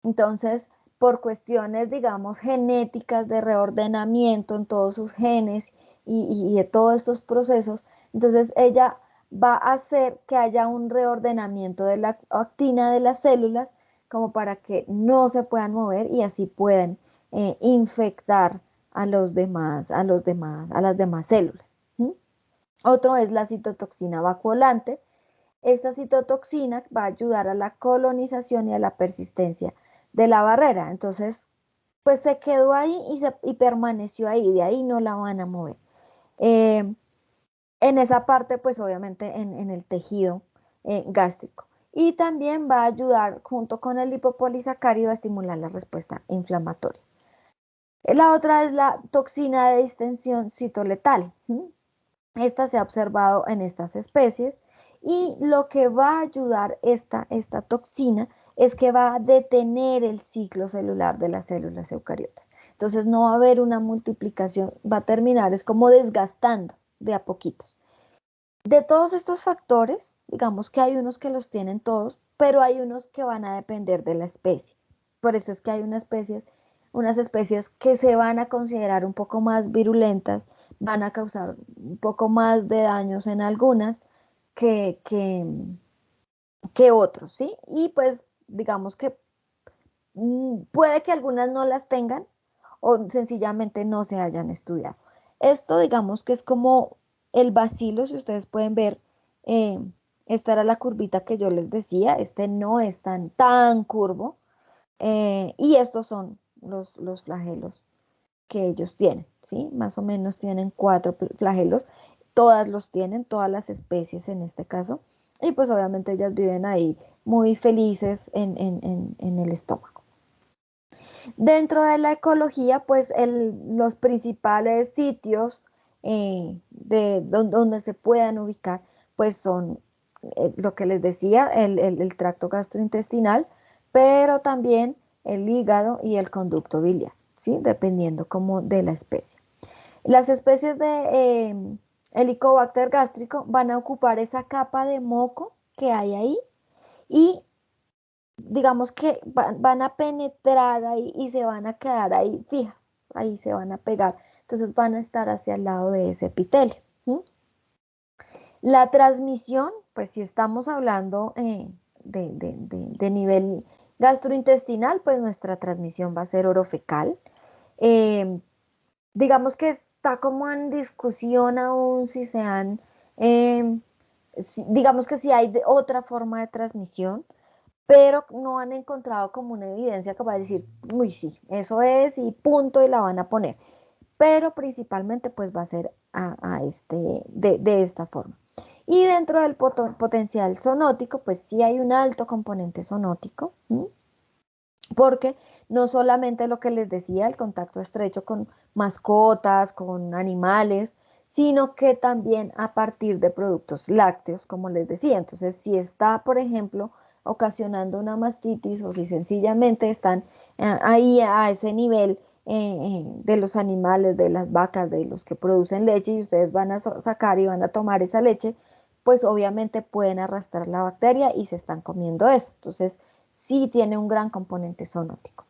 [SPEAKER 1] Entonces, por cuestiones, digamos, genéticas de reordenamiento en todos sus genes y de todos estos procesos, entonces ella va a hacer que haya un reordenamiento de la actina de las células como para que no se puedan mover y así puedan infectar a a las demás células. ¿Mm? Otro es la citotoxina vacuolante. Esta citotoxina va a ayudar a la colonización y a la persistencia de la barrera. Entonces, pues se quedó ahí y permaneció ahí, de ahí no la van a mover. Eh, en esa parte, pues obviamente en el tejido gástrico. Y también va a ayudar junto con el lipopolisacárido a estimular la respuesta inflamatoria. La otra es la toxina de distensión citoletal. Esta se ha observado en estas especies y lo que va a ayudar esta toxina es que va a detener el ciclo celular de las células eucariotas. Entonces no va a haber una multiplicación, va a terminar, es como desgastando de a poquitos. De todos estos factores, digamos que hay unos que los tienen todos, pero hay unos que van a depender de la especie. Por eso es que hay unas especies que se van a considerar un poco más virulentas, van a causar un poco más de daños en algunas que, que, que otros, ¿sí? Y pues digamos que puede que algunas no las tengan o sencillamente no se hayan estudiado. Esto digamos que es como el bacilo, si ustedes pueden ver, eh, esta era la curvita que yo les decía, este no es tan curvo, y estos son los flagelos que ellos tienen, ¿sí? Más o menos tienen 4 flagelos, todas los tienen, todas las especies en este caso, y pues obviamente ellas viven ahí muy felices en el estómago. Dentro de la ecología, pues los principales sitios donde se puedan ubicar, pues son lo que les decía, el tracto gastrointestinal, pero también el hígado y el conducto biliar, ¿sí? Dependiendo como de la especie. Las especies de Helicobacter gástrico van a ocupar esa capa de moco que hay ahí y digamos que van a penetrar ahí y se van a quedar ahí fijas, ahí se van a pegar, entonces van a estar hacia el lado de ese epitelio. ¿Sí? La transmisión, pues si estamos hablando de nivel gastrointestinal, pues nuestra transmisión va a ser orofecal. Eh, digamos que está como en discusión aún si se han, eh, digamos que si hay otra forma de transmisión, pero no han encontrado como una evidencia que va a decir, uy, sí, eso es y punto y la van a poner. Pero principalmente pues va a ser de esta forma. Y dentro del potencial zoonótico, pues sí hay un alto componente zoonótico, ¿sí? Porque no solamente lo que les decía, el contacto estrecho con mascotas, con animales, sino que también a partir de productos lácteos, como les decía. Entonces, si está, por ejemplo, ocasionando una mastitis o si sencillamente están ahí a ese nivel de los animales, de las vacas, de los que producen leche, y ustedes van a sacar y van a tomar esa leche, pues obviamente pueden arrastrar la bacteria y se están comiendo eso. Entonces, sí tiene un gran componente zoonótico.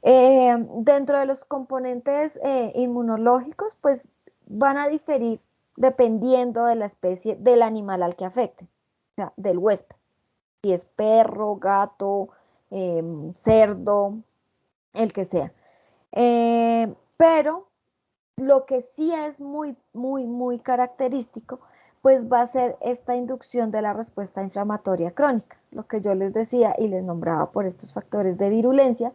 [SPEAKER 1] Dentro de los componentes inmunológicos, pues van a diferir dependiendo de la especie del animal al que afecte, o sea, del huésped. Si es perro, gato, cerdo, el que sea. Pero lo que sí es muy, muy, muy característico, pues va a ser esta inducción de la respuesta inflamatoria crónica, lo que yo les decía y les nombraba por estos factores de virulencia,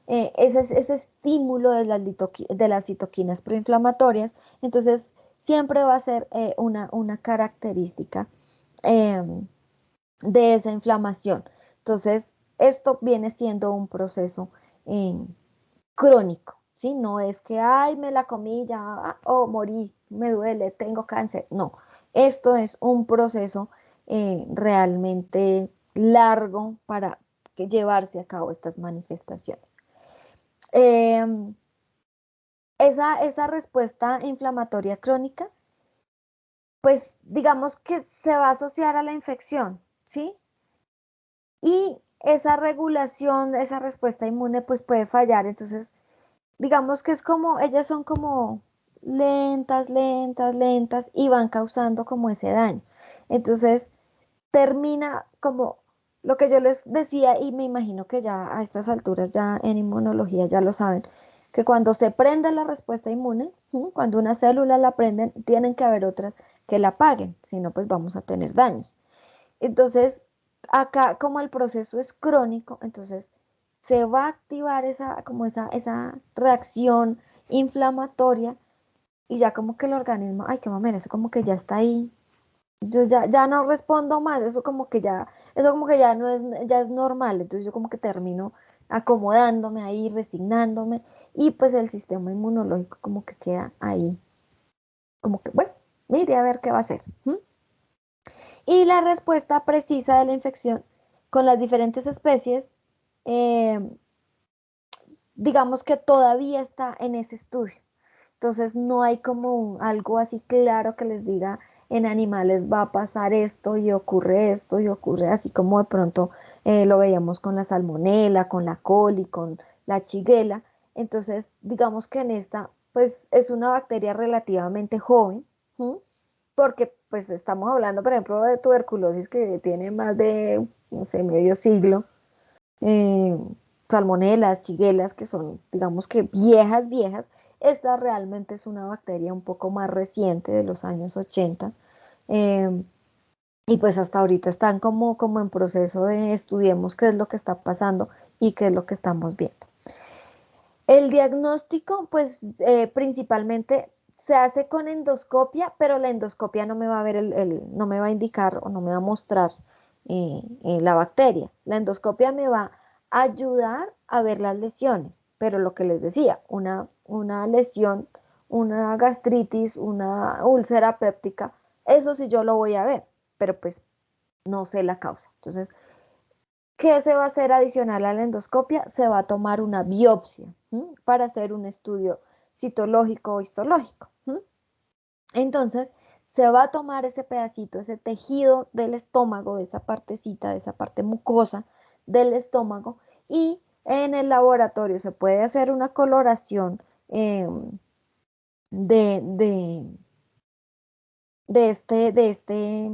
[SPEAKER 1] ese estímulo de las citoquinas proinflamatorias. Entonces siempre va a ser una característica eh, de esa inflamación. Entonces, esto viene siendo un proceso eh, crónico, ¿sí? No es que, ay, me la comí ya, oh, morí, me duele, tengo cáncer. No, esto es un proceso realmente largo para llevarse a cabo estas manifestaciones. Eh, esa respuesta inflamatoria crónica, pues digamos que se va a asociar a la infección, ¿sí? Y esa regulación, esa respuesta inmune, pues puede fallar. Entonces, digamos que es como, ellas son como lentas, lentas, lentas y van causando como ese daño. Entonces, termina como lo que yo les decía, y me imagino que ya a estas alturas, ya en inmunología ya lo saben, que cuando se prende la respuesta inmune, cuando una célula la prenden, tienen que haber otras que la apaguen, si no, pues vamos a tener daños. Entonces, acá como el proceso es crónico, entonces se va a activar esa reacción inflamatoria, y ya como que el organismo, ay, qué mamera, eso como que ya está ahí. Yo ya no respondo más, eso como que ya es normal. Entonces yo como que termino acomodándome ahí, resignándome, y pues el sistema inmunológico como que queda ahí, como que, bueno, mire a ver qué va a hacer. Y la respuesta precisa de la infección con las diferentes especies, eh, digamos que todavía está en ese estudio. Entonces no hay como algo así claro que les diga en animales va a pasar esto y ocurre así, como de pronto lo veíamos con la salmonela, con la coli, con la shigella. Entonces digamos que en esta pues es una bacteria relativamente joven, ¿sí? Porque pues estamos hablando, por ejemplo, de tuberculosis que tiene más de, no sé, medio siglo, eh, salmonelas, chiguelas, que son, digamos que viejas, viejas. Esta realmente es una bacteria un poco más reciente, de los años 80, eh, y pues hasta ahorita están como en proceso de estudiemos qué es lo que está pasando y qué es lo que estamos viendo. El diagnóstico, pues principalmente se hace con endoscopia, pero la endoscopia no me va a ver no me va a indicar o no me va a mostrar la bacteria. La endoscopia me va a ayudar a ver las lesiones, pero lo que les decía, una lesión, una gastritis, una úlcera péptica, eso sí yo lo voy a ver, pero pues no sé la causa. Entonces, ¿qué se va a hacer adicional a la endoscopia? Se va a tomar una biopsia, para hacer un estudio citológico o histológico. Entonces, se va a tomar ese pedacito, ese tejido del estómago, de esa partecita, de esa parte mucosa del estómago, y en el laboratorio se puede hacer una coloración eh, de, de, de este,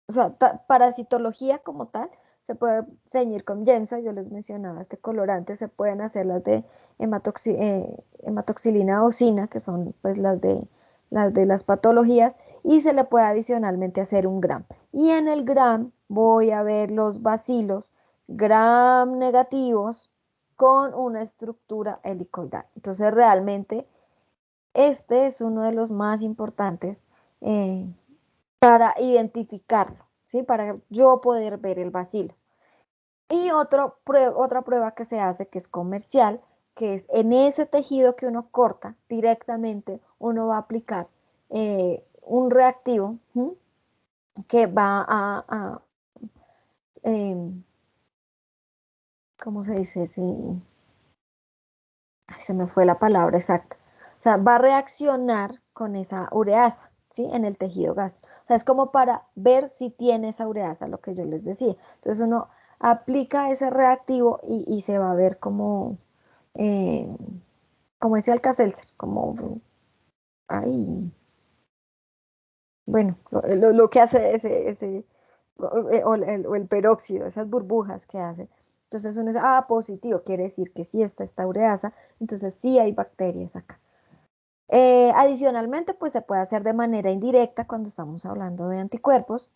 [SPEAKER 1] o sea, parasitología como tal, se puede ceñir con Yemsa. Yo les mencionaba este colorante, se pueden hacer las de hematoxilina ocina, que son pues las de las patologías, y se le puede adicionalmente hacer un gram. Y en el gram voy a ver los bacilos gram negativos con una estructura helicoidal. Entonces realmente este es uno de los más importantes eh, para identificarlo, ¿sí? Para yo poder ver el bacilo. Y otra prueba que se hace, que es comercial, que es en ese tejido que uno corta directamente, uno va a aplicar un reactivo, ¿sí? Que va eh, ¿cómo se dice? Sí, se me fue la palabra exacta. O sea, va a reaccionar con esa ureasa, ¿sí? En el tejido gástrico. O sea, es como para ver si tiene esa ureasa, lo que yo les decía. Entonces uno aplica ese reactivo y se va a ver eh, como ese Alka-Seltzer, como, ay, bueno, lo que hace ese o el peróxido, esas burbujas que hace. Entonces uno dice, ah, positivo, quiere decir que sí está esta ureasa, entonces sí hay bacterias acá. Adicionalmente, pues se puede hacer de manera indirecta cuando estamos hablando de anticuerpos.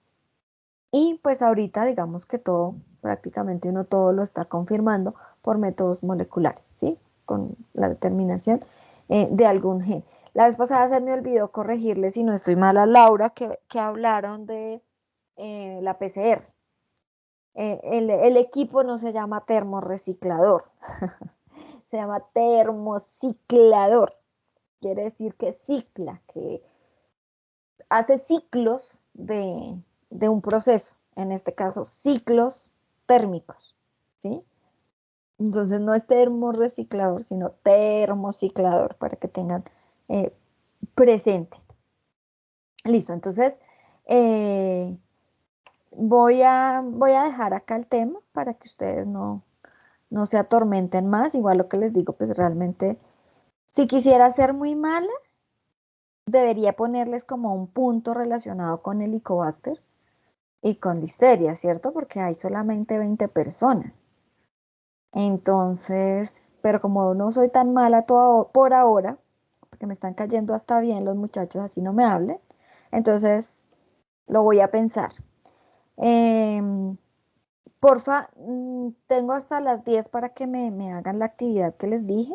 [SPEAKER 1] Y pues ahorita digamos que todo, prácticamente uno todo lo está confirmando por métodos moleculares, ¿sí? Con la determinación de algún gen. La vez pasada se me olvidó corregirle, si no estoy mal, a Laura, que hablaron de la PCR. El equipo no se llama termorreciclador, se llama termociclador. Quiere decir que cicla, que hace ciclos de un proceso, en este caso ciclos térmicos, ¿sí? Entonces no es termorreciclador, sino termociclador, para que tengan eh, presente. Listo, entonces eh, voy a dejar acá el tema para que ustedes no se atormenten más. Igual lo que les digo, pues realmente, si quisiera ser muy mala, debería ponerles como un punto relacionado con el Helicobacter y con listeria, ¿cierto? Porque hay solamente 20 personas. Entonces, pero como no soy tan mala por ahora, porque me están cayendo hasta bien los muchachos, así no me hablen, entonces lo voy a pensar. Em, Porfa, tengo hasta las 10 para que me hagan la actividad que les dije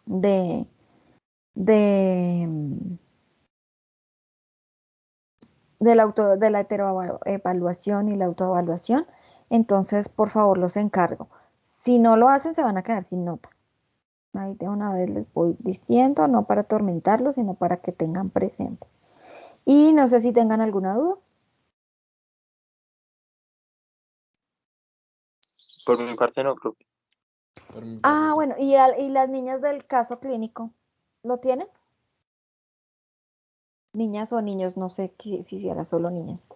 [SPEAKER 1] de, de, de la heteroevaluación y la autoevaluación. Entonces, por favor, los encargo. Si no lo hacen, se van a quedar sin nota. Ahí de una vez les voy diciendo, no para atormentarlos, sino para que tengan presente. Y no sé si tengan alguna duda.
[SPEAKER 3] Por mi parte no, profe.
[SPEAKER 4] Por mi
[SPEAKER 1] Ah,
[SPEAKER 4] parte,
[SPEAKER 1] bueno, y las niñas del caso clínico, ¿lo tienen? Niñas o niños, no sé si era solo niñas.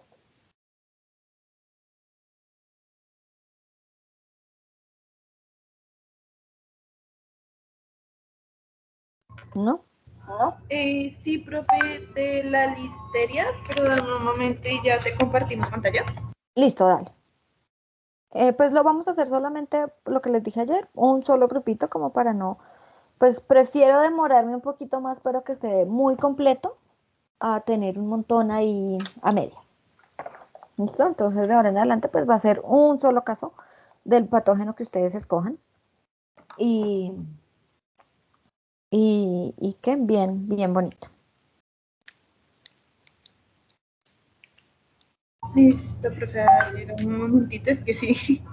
[SPEAKER 1] ¿No?
[SPEAKER 5] Sí, profe, de la listeria, pero dame un momento y ya te compartimos pantalla.
[SPEAKER 1] Listo, dale. Pues lo vamos a hacer solamente lo que les dije ayer, un solo grupito como para no, pues prefiero demorarme un poquito más, pero que esté muy completo a tener un montón ahí a medias. ¿Listo? Entonces de ahora en adelante pues va a ser un solo caso del patógeno que ustedes escojan y, y que bien, bien bonito.
[SPEAKER 5] Listo, profe, dale un momentito, es que sí.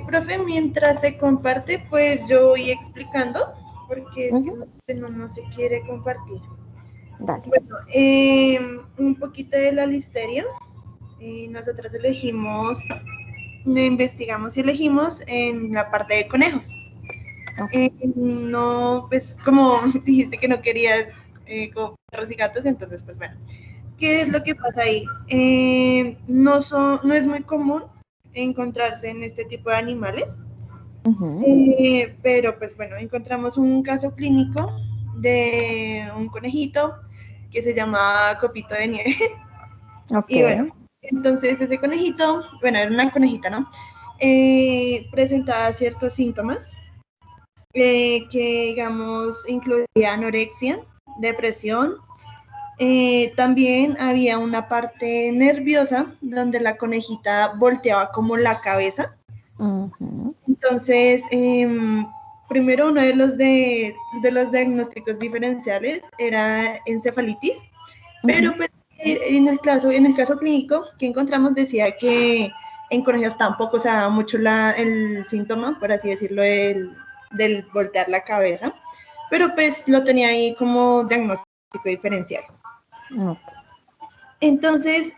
[SPEAKER 5] Profe, mientras se comparte, pues yo voy explicando, porque es que no se quiere compartir.
[SPEAKER 1] Dale.
[SPEAKER 5] Bueno, un poquito de la listeria. Nosotros investigamos y elegimos en la parte de conejos.
[SPEAKER 1] Okay.
[SPEAKER 5] No, pues como dijiste que no querías como perros y gatos, entonces pues bueno, ¿qué es lo que pasa ahí? No es muy común encontrarse en este tipo de animales, pero pues bueno, encontramos un caso clínico de un conejito que se llama Copito de Nieve. Y bueno,
[SPEAKER 1] Ok.
[SPEAKER 5] entonces ese conejito, bueno, era una conejita, ¿no? Presentaba ciertos síntomas que, digamos, incluía anorexia, depresión. También había una parte nerviosa donde la conejita volteaba como la cabeza.
[SPEAKER 1] Ujú.
[SPEAKER 5] Entonces, primero uno de los diagnósticos diferenciales era encefalitis, pero pues, en el caso clínico que encontramos decía que en conejos tampoco se daba mucho el síntoma, por así decirlo, del voltear la cabeza, pero pues lo tenía ahí como diagnóstico diferencial.
[SPEAKER 1] Ok.
[SPEAKER 5] Entonces,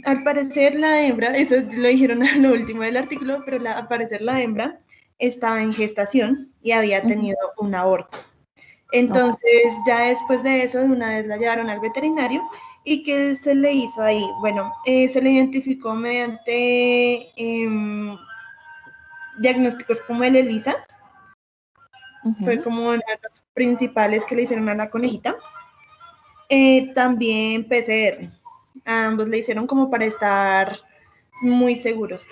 [SPEAKER 5] al parecer la hembra, eso lo dijeron a lo último del artículo, pero al parecer la hembra estaba en gestación y había tenido un aborto. Entonces, ya después de eso, de una vez la llevaron al veterinario. ¿Y qué se le hizo ahí? Bueno, se le identificó mediante diagnósticos como el ELISA. Fue como uno de los principales que le hicieron a la conejita. También PCR. A ambos le hicieron como para estar muy seguros.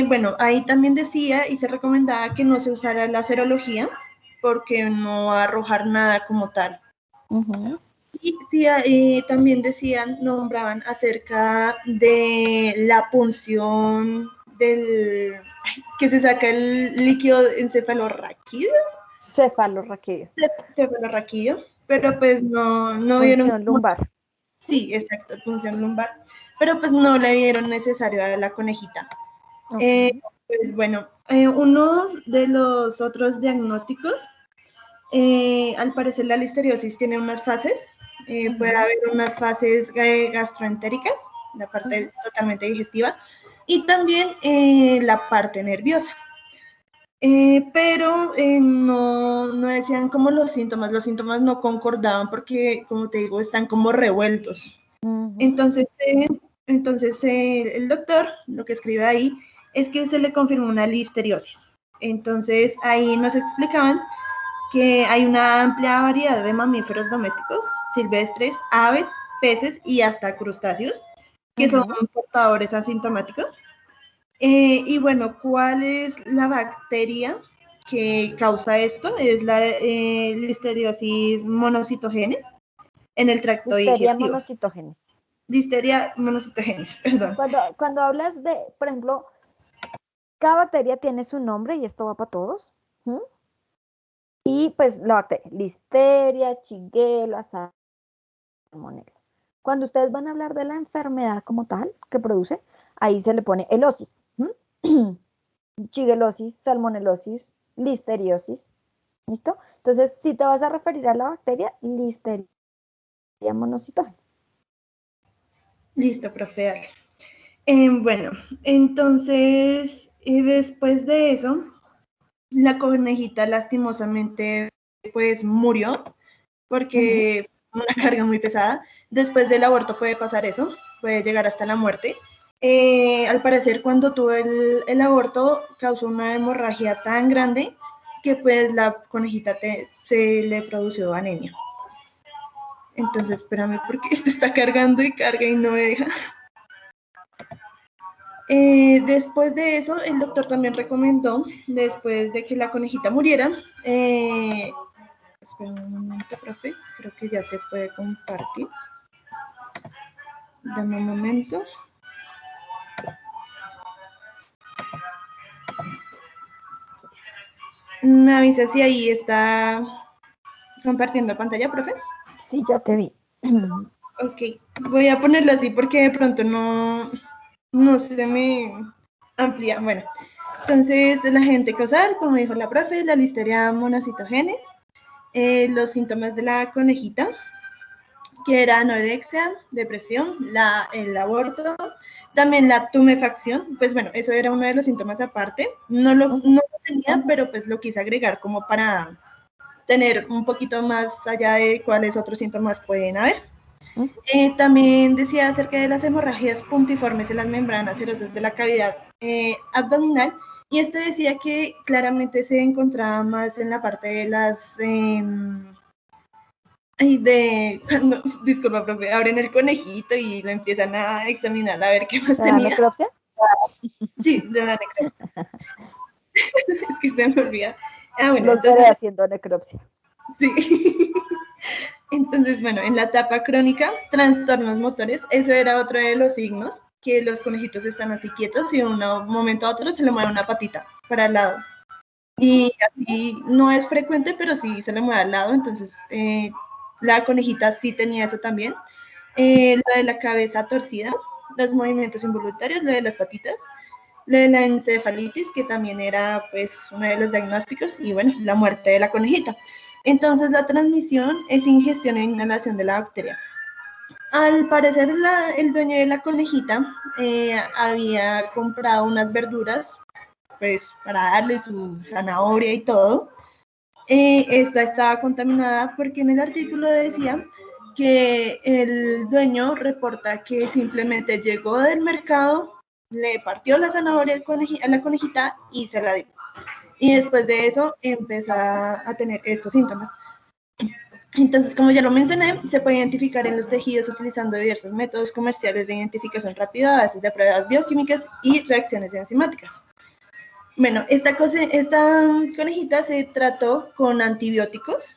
[SPEAKER 5] Bueno, ahí también decía y se recomendaba que no se usara la serología porque no va a arrojar nada como tal. Y sí, también decían, nombraban acerca de la punción que se saca el líquido encefalorraquídeo. Cefalorraquídeo, pero pues no vieron.
[SPEAKER 1] Punción lumbar.
[SPEAKER 5] Sí, exacto, punción lumbar, pero pues no le vieron necesario a la conejita.
[SPEAKER 1] Okay.
[SPEAKER 5] Pues bueno, uno de los otros diagnósticos, al parecer la listeriosis tiene unas fases, puede haber unas fases gastroentéricas, la parte totalmente digestiva, y también la parte nerviosa. Pero no decían como los síntomas no concordaban porque, como te digo, están como revueltos. Entonces, el doctor lo que escribe ahí es que se le confirmó una listeriosis. Entonces, ahí nos explicaban que hay una amplia variedad de mamíferos domésticos, silvestres, aves, peces y hasta crustáceos, que son portadores asintomáticos. Y bueno, ¿cuál es la bacteria que causa esto? Es la listeriosis monocitogenes en el tracto digestivo. Listeria monocitogenes, perdón.
[SPEAKER 1] Cuando hablas de, por ejemplo, cada bacteria tiene su nombre y esto va para todos. Y pues la bacteria, Listeria, Shigella, Salmonella. Cuando ustedes van a hablar de la enfermedad como tal que produce, ahí se le pone elosis. Shigellosis, salmonelosis, listeriosis. ¿Listo? Entonces, si te vas a referir a la bacteria, Listeria monocitógena.
[SPEAKER 5] Listo, profe. Bueno, entonces, después de eso, la conejita lastimosamente pues murió porque una carga muy pesada. Después del aborto puede pasar eso, puede llegar hasta la muerte. Al parecer cuando tuvo el aborto causó una hemorragia tan grande que pues la conejita se le produjo anemia. Entonces, espérame porque esto está cargando y carga y no me deja. Después de eso, el doctor también recomendó, después de que la conejita muriera, espera un momento, profe, creo que ya se puede compartir. Dame un momento. Me avisa si ahí está compartiendo pantalla, profe.
[SPEAKER 1] Sí, ya te vi.
[SPEAKER 5] Ok, voy a ponerlo así porque de pronto no se me amplía. Bueno, entonces el agente causal, como dijo la profe, la listeria monocitogenes, los síntomas de la conejita, que era anorexia, depresión, el aborto, también la tumefacción, pues bueno, eso era uno de los síntomas aparte, no lo tenía, pero pues lo quise agregar como para tener un poquito más allá de cuáles otros síntomas pueden haber. También decía acerca de las hemorragias puntiformes en las membranas serosas de la cavidad abdominal, y esto decía que claramente se encontraba más en la parte de las... disculpa, profe, abren el conejito y lo empiezan a examinar a ver qué más tenía.
[SPEAKER 1] ¿La necropsia?
[SPEAKER 5] Sí, de la necropsia. Es que se me olvida. Bueno,
[SPEAKER 1] Los
[SPEAKER 5] entonces,
[SPEAKER 1] veré haciendo necropsia.
[SPEAKER 5] Sí. Entonces, bueno, en la etapa crónica, trastornos motores, eso era otro de los signos, que los conejitos están así quietos y de un momento a otro se le mueve una patita para el lado. y así no es frecuente, pero sí se le mueve al lado, entonces la conejita sí tenía eso también. Lo de la cabeza torcida, los movimientos involuntarios, lo de las patitas, lo de la encefalitis, que también era pues uno de los diagnósticos, y bueno, la muerte de la conejita. Entonces la transmisión es ingestión e inhalación de la bacteria. Al parecer el dueño de la conejita había comprado unas verduras pues para darle su zanahoria y todo. Esta estaba contaminada porque en el artículo decía que el dueño reporta que simplemente llegó del mercado, le partió la zanahoria a la conejita y se la dio. Y después de eso empezó a tener estos síntomas. Entonces, como ya lo mencioné, se puede identificar en los tejidos utilizando diversos métodos comerciales de identificación rápida, bases de pruebas bioquímicas y reacciones enzimáticas. Bueno, esta conejita se trató con antibióticos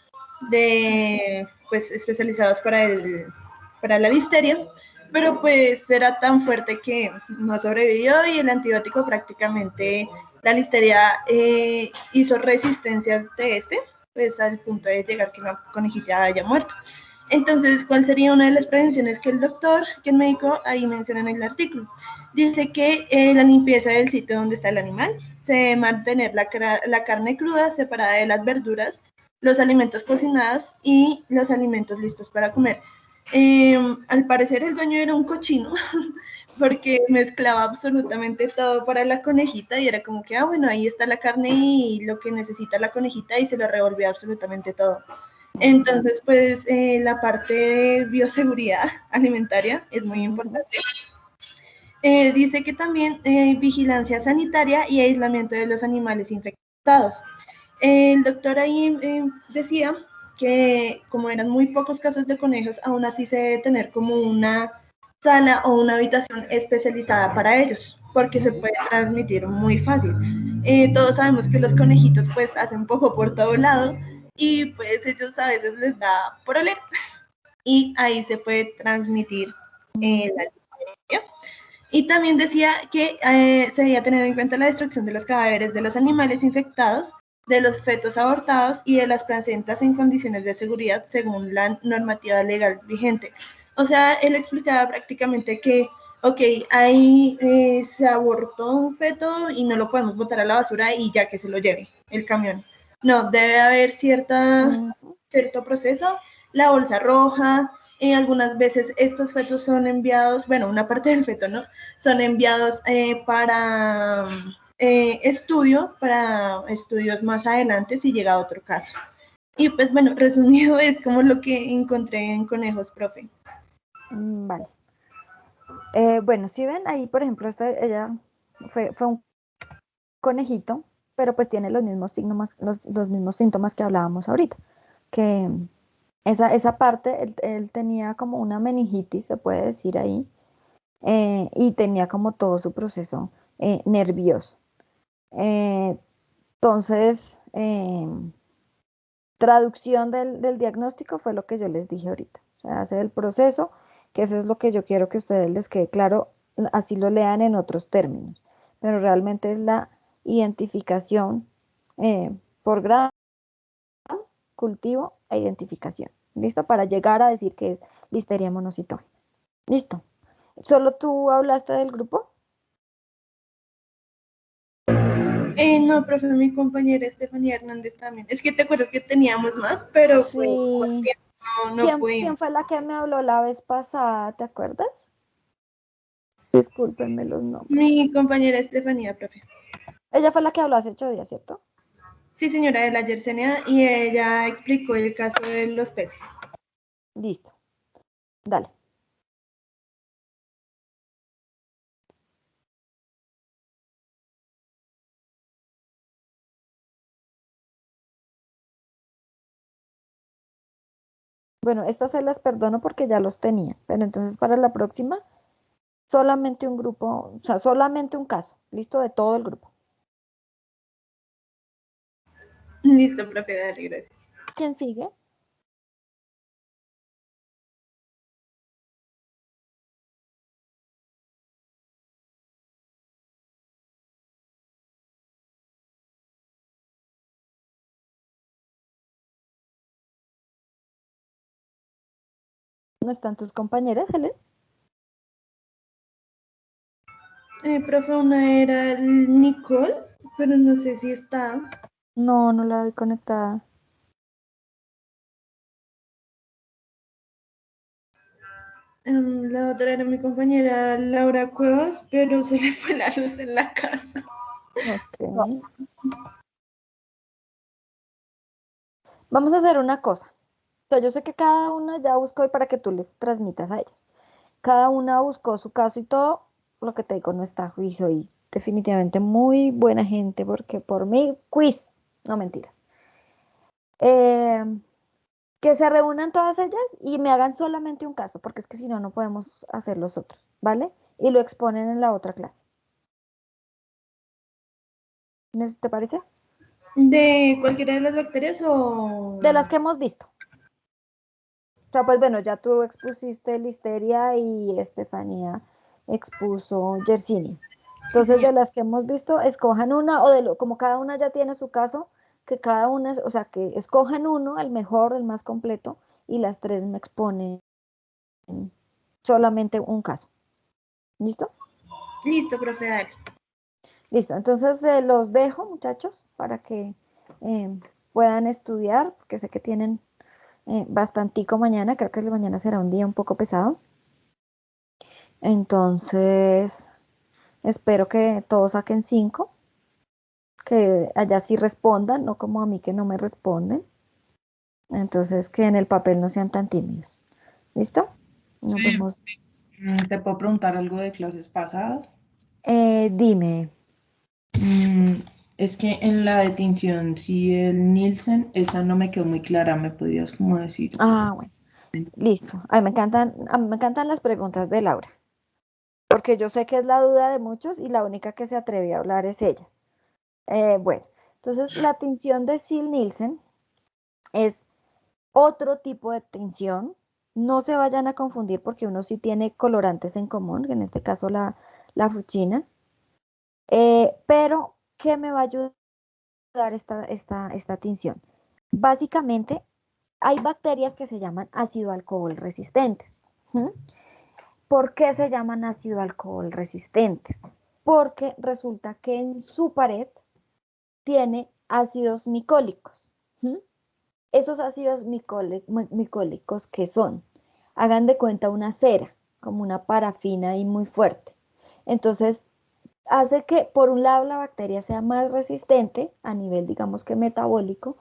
[SPEAKER 5] pues, especializados para la listeria, pero pues era tan fuerte que no sobrevivió y el antibiótico prácticamente, la listeria hizo resistencia de pues al punto de llegar que la conejita haya muerto. Entonces, ¿cuál sería una de las prevenciones que el médico ahí menciona en el artículo? Dice que la limpieza del sitio donde está el animal, se debe mantener la carne cruda separada de las verduras, los alimentos cocinados y los alimentos listos para comer. Al parecer el dueño era un cochino porque mezclaba absolutamente todo para la conejita y era como que, bueno, ahí está la carne y lo que necesita la conejita y se lo revolvió absolutamente todo. Entonces, pues la parte de bioseguridad alimentaria es muy importante. Dice que también vigilancia sanitaria y aislamiento de los animales infectados. El doctor ahí decía que como eran muy pocos casos de conejos, aún así se debe tener como una sala o una habitación especializada para ellos, porque se puede transmitir muy fácil. Todos sabemos que los conejitos pues hacen poco por todo lado y pues ellos a veces les da por oler y ahí se puede transmitir la listeria. Y también decía que se debía tener en cuenta la destrucción de los cadáveres de los animales infectados, de los fetos abortados y de las placentas en condiciones de seguridad según la normativa legal vigente. O sea, él explicaba prácticamente que, ok, ahí se abortó un feto y no lo podemos botar a la basura y ya que se lo lleve el camión. No, debe haber cierto proceso, la bolsa roja, algunas veces estos fetos son enviados, bueno, una parte del feto, ¿no? Son enviados para estudios más adelante si llega a otro caso. Y pues bueno, resumido es como lo que encontré en conejos, profe.
[SPEAKER 1] Vale. Bueno, si ven ahí, por ejemplo, ella fue un conejito, pero pues tiene los mismos signos, los mismos síntomas que hablábamos ahorita, que esa parte, él tenía como una meningitis, se puede decir ahí, y tenía como todo su proceso nervioso. Entonces, traducción del diagnóstico fue lo que yo les dije ahorita, o sea, hacer el proceso, que eso es lo que yo quiero que a ustedes les quede claro, así lo lean en otros términos, pero realmente es la identificación por grado, cultivo e identificación. ¿Listo? Para llegar a decir que es Listeria monocytogenes. ¿Listo? ¿Solo tú hablaste del grupo?
[SPEAKER 5] No, profe, mi compañera Estefanía Hernández también. Es que te acuerdas que teníamos más, pero
[SPEAKER 1] Sí.
[SPEAKER 5] por tiempo no pudimos.
[SPEAKER 1] ¿Quién fue la que me habló la vez pasada? ¿Te acuerdas? Discúlpenme los nombres.
[SPEAKER 5] Mi compañera Estefanía, profe.
[SPEAKER 1] Ella fue la que habló hace 8 días, ¿cierto?
[SPEAKER 5] Sí, señora de la Yersinia, y ella explicó el caso de los peces.
[SPEAKER 1] Listo. Dale. Bueno, estas se las perdono porque ya los tenía, pero entonces para la próxima, solamente un grupo, o sea, solamente un caso, listo, de todo el grupo.
[SPEAKER 5] Listo, profe, dale, gracias.
[SPEAKER 1] ¿Quién sigue? ¿No están tus compañeras, Helen?
[SPEAKER 5] Profe, una era Nicole, pero no sé si está.
[SPEAKER 1] No, no la vi conectada.
[SPEAKER 5] La otra era mi compañera Laura Cuevas, pero se le fue la luz en la casa.
[SPEAKER 1] Ok. Vamos a hacer una cosa. O sea, yo sé que cada una ya buscó y para que tú les transmitas a ellas. Cada una buscó su caso y todo. Lo que te digo no está a juicio y definitivamente muy buena gente porque por mí, quiz. No mentiras. Eh, que se reúnan todas ellas y me hagan solamente un caso, porque es que si no, no podemos hacer los otros, ¿vale? Y lo exponen en la otra clase. ¿Te parece?
[SPEAKER 5] ¿De cualquiera de las bacterias o...?
[SPEAKER 1] De las que hemos visto. O sea, pues bueno, ya tú expusiste Listeria y Estefanía expuso Yersinia.
[SPEAKER 5] Sí,
[SPEAKER 1] Entonces, de
[SPEAKER 5] señor.
[SPEAKER 1] las que hemos visto, escojan una, o como cada una ya tiene su caso, que cada una, o sea, que escojan uno, el mejor, el más completo, y las tres me exponen solamente un caso. ¿Listo?
[SPEAKER 5] Listo, profe, dale.
[SPEAKER 1] Listo. Entonces, los dejo, muchachos, para que puedan estudiar, porque sé que tienen bastantico mañana, creo que mañana será un día un poco pesado. Entonces, espero que todos saquen 5, que allá sí respondan, no como a mí que no me responden. Entonces, que en el papel no sean tan tímidos. ¿Listo? Nos
[SPEAKER 2] Sí.
[SPEAKER 1] vemos.
[SPEAKER 2] ¿Te puedo preguntar algo de clases pasadas?
[SPEAKER 1] Dime.
[SPEAKER 2] Mm, es que en la detención, si el Nielsen, esa no me quedó muy clara, ¿me podrías como decir?
[SPEAKER 1] Ah, bueno, listo. A mí me encantan las preguntas de Laura, porque yo sé que es la duda de muchos y la única que se atreve a hablar es ella. Bueno, entonces la tinción de Sil-Nielsen es otro tipo de tinción. No se vayan a confundir porque uno sí tiene colorantes en común, que en este caso la fuchina. Pero, ¿qué me va a ayudar esta tinción? Básicamente, hay bacterias que se llaman ácido alcohol resistentes. ¿Mm? ¿Por qué se llaman ácido alcohol resistentes? Porque resulta que en su pared tiene ácidos micólicos. ¿Mm? Esos ácidos micólicos, ¿qué son? Hagan de cuenta una cera, como una parafina y muy fuerte. Entonces, hace que, por un lado, la bacteria sea más resistente a nivel, digamos que metabólico,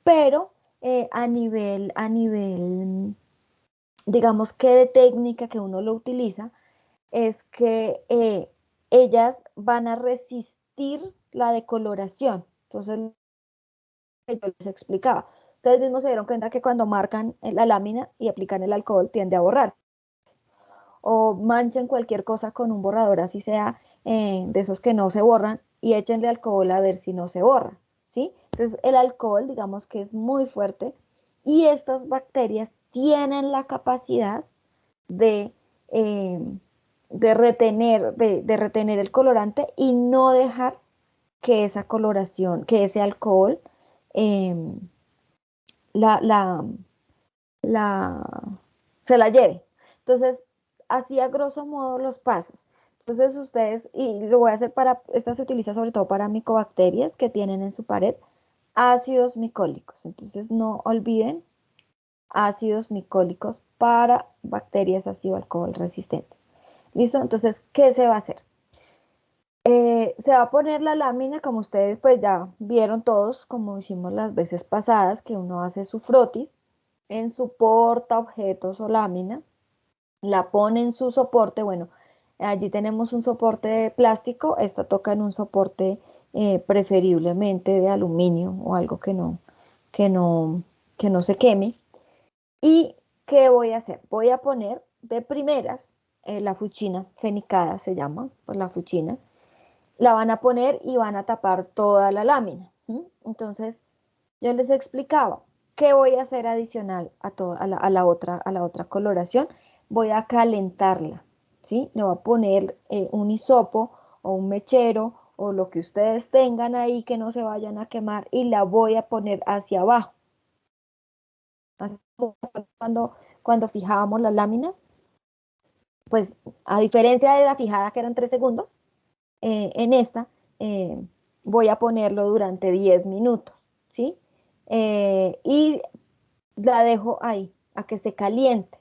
[SPEAKER 1] pero digamos que de técnica que uno lo utiliza, es que ellas van a resistir la decoloración. Entonces, yo les explicaba. Ustedes mismos se dieron cuenta que cuando marcan la lámina y aplican el alcohol tiende a borrar. O manchen cualquier cosa con un borrador, así sea de esos que no se borran, y échenle alcohol a ver si no se borra, ¿sí? Entonces el alcohol, digamos que es muy fuerte y estas bacterias tienen la capacidad de, eh, de retener el colorante y no dejar que esa coloración, que ese alcohol eh, la, la, la, se la lleve. Entonces, así a grosso modo los pasos. Entonces ustedes, y lo voy a hacer esta se utiliza sobre todo para micobacterias que tienen en su pared ácidos micólicos. Entonces no olviden ácidos micólicos para bacterias ácido alcohol resistentes. ¿Listo? Entonces, ¿qué se va a hacer? Se va a poner la lámina, como ustedes pues ya vieron todos, como hicimos las veces pasadas, que uno hace su frotis en su porta objetos o lámina, la pone en su soporte, bueno, allí tenemos un soporte de plástico, esta toca en un soporte preferiblemente de aluminio o algo que no, que no se queme. ¿Y qué voy a hacer? Voy a poner de primeras la fuchina fenicada, se llama, pues la fuchina, la van a poner y van a tapar toda la lámina. ¿M? Entonces, yo les explicaba qué voy a hacer adicional a la otra coloración. Voy a calentarla, ¿sí? Le voy a poner un hisopo o un mechero o lo que ustedes tengan ahí que no se vayan a quemar y la voy a poner hacia abajo. Así como cuando cuando fijábamos las láminas, pues a diferencia de la fijada que eran 3 segundos, en esta voy a ponerlo durante 10 minutos, ¿sí? Y la dejo ahí, a que se caliente.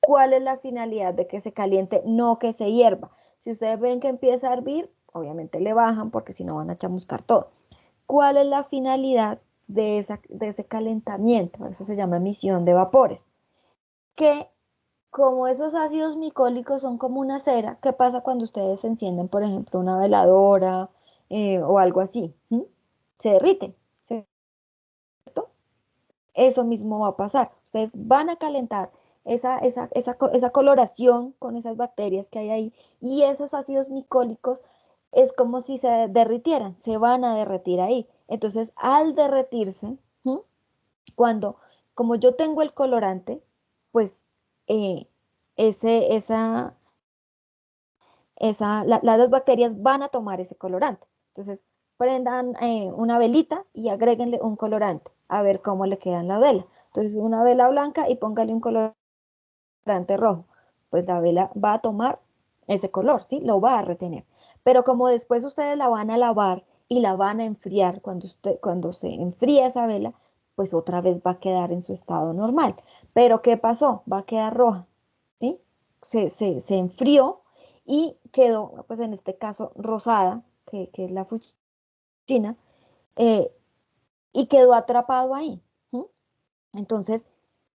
[SPEAKER 1] ¿Cuál es la finalidad de que se caliente? No que se hierva. Si ustedes ven que empieza a hervir, obviamente le bajan porque si no van a chamuscar todo. ¿Cuál es la finalidad de ese calentamiento? Eso se llama emisión de vapores. Que como esos ácidos micólicos son como una cera, ¿qué pasa cuando ustedes encienden, por ejemplo, una veladora o algo así? ¿Mm? Se derriten, ¿cierto? Eso mismo va a pasar. Ustedes van a calentar esa coloración con esas bacterias que hay ahí y esos ácidos micólicos es como si se derritieran, se van a derretir ahí. Entonces, al derretirse, ¿mm? Cuando, como yo tengo el colorante, pues eh, ese, las bacterias van a tomar ese colorante. Entonces, prendan una velita y agréguenle un colorante, a ver cómo le queda en la vela. Entonces, una vela blanca y póngale un colorante rojo. Pues la vela va a tomar ese color, ¿sí? Lo va a retener. Pero como después ustedes la van a lavar y la van a enfriar, cuando se enfría esa vela, pues otra vez va a quedar en su estado normal. Pero ¿qué pasó? Va a quedar roja, ¿sí? Se enfrió y quedó, pues en este caso, rosada, que es la fuchina, eh, y quedó atrapado ahí. ¿Sí? Entonces,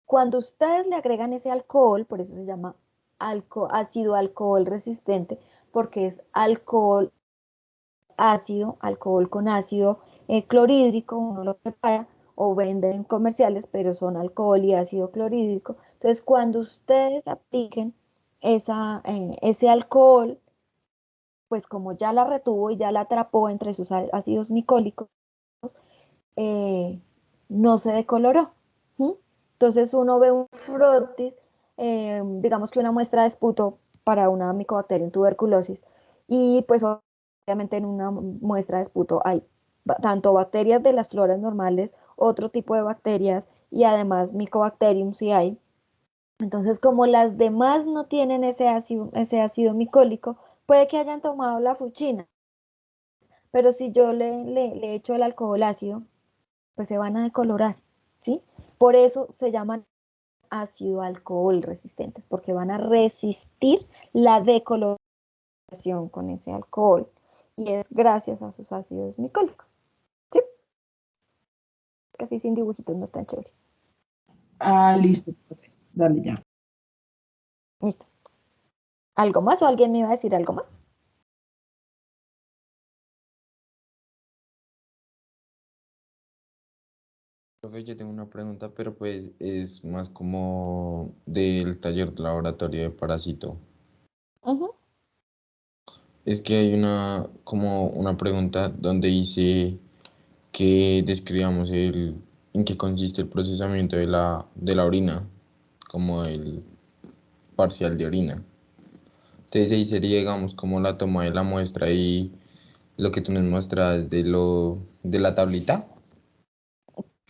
[SPEAKER 1] cuando ustedes le agregan ese alcohol, por eso se llama ácido alcohol resistente, porque es alcohol ácido, alcohol con ácido clorhídrico, uno lo prepara o venden comerciales, pero son alcohol y ácido clorhídrico. Entonces, cuando ustedes apliquen ese alcohol, pues como ya la retuvo y ya la atrapó entre sus ácidos micólicos, eh, no se decoloró. ¿Mm? Entonces uno ve un frotis, digamos que una muestra de esputo para una micobacteria en tuberculosis, y pues obviamente en una muestra de esputo hay tanto bacterias de las floras normales, otro tipo de bacterias y además Mycobacterium si hay. Entonces, como las demás no tienen ese ácido micólico, puede que hayan tomado la fuchina, pero si yo le echo el alcohol ácido, pues se van a decolorar, ¿sí? Por eso se llaman ácido alcohol resistentes, porque van a resistir la decoloración con ese alcohol y es gracias a sus ácidos micólicos, ¿sí? Casi sin dibujitos no es tan chévere.
[SPEAKER 2] Ah, listo, profe. Dale ya.
[SPEAKER 1] Listo. ¿Algo más o alguien me iba a decir algo más?
[SPEAKER 4] Profe, yo tengo una pregunta, pero pues es más como del taller de laboratorio de parásito.
[SPEAKER 1] Ujú.
[SPEAKER 4] Es que hay como una pregunta donde dice que describamos en qué consiste el procesamiento de la orina, como el parcial de orina. Entonces ahí sería, digamos, como la toma de la muestra y lo que tú nos muestras de la tablita,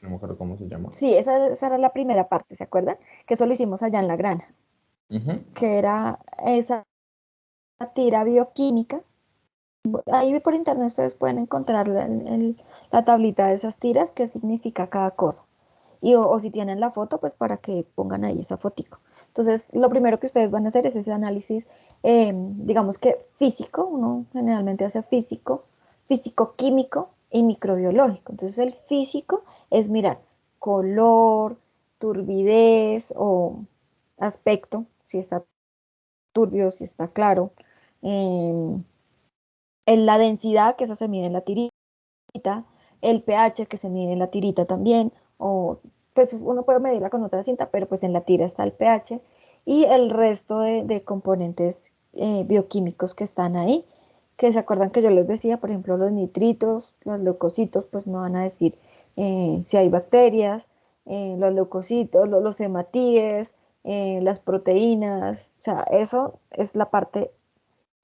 [SPEAKER 4] no me acuerdo cómo se llama.
[SPEAKER 1] Sí, esa era la primera parte, ¿se acuerdan? Que eso lo hicimos allá en la granja,
[SPEAKER 4] Ujú.
[SPEAKER 1] que era esa tira bioquímica. Ahí por internet ustedes pueden encontrar la tablita de esas tiras, qué significa cada cosa. O si tienen la foto, pues para que pongan ahí esa fotico. Entonces, lo primero que ustedes van a hacer es ese análisis, digamos que físico, uno generalmente hace físico, físico-químico y microbiológico. Entonces, el físico es mirar color, turbidez o aspecto, si está turbio, si está claro. em, en la densidad, que eso se mide en la tirita, el pH, que se mide en la tirita también, o pues uno puede medirla con otra cinta, pero pues en la tira está el pH, y el resto de componentes bioquímicos que están ahí, que se acuerdan que yo les decía, por ejemplo, los nitritos, los leucocitos, pues me van a decir si hay bacterias, los leucocitos, los hematíes, las proteínas, o sea, eso es la parte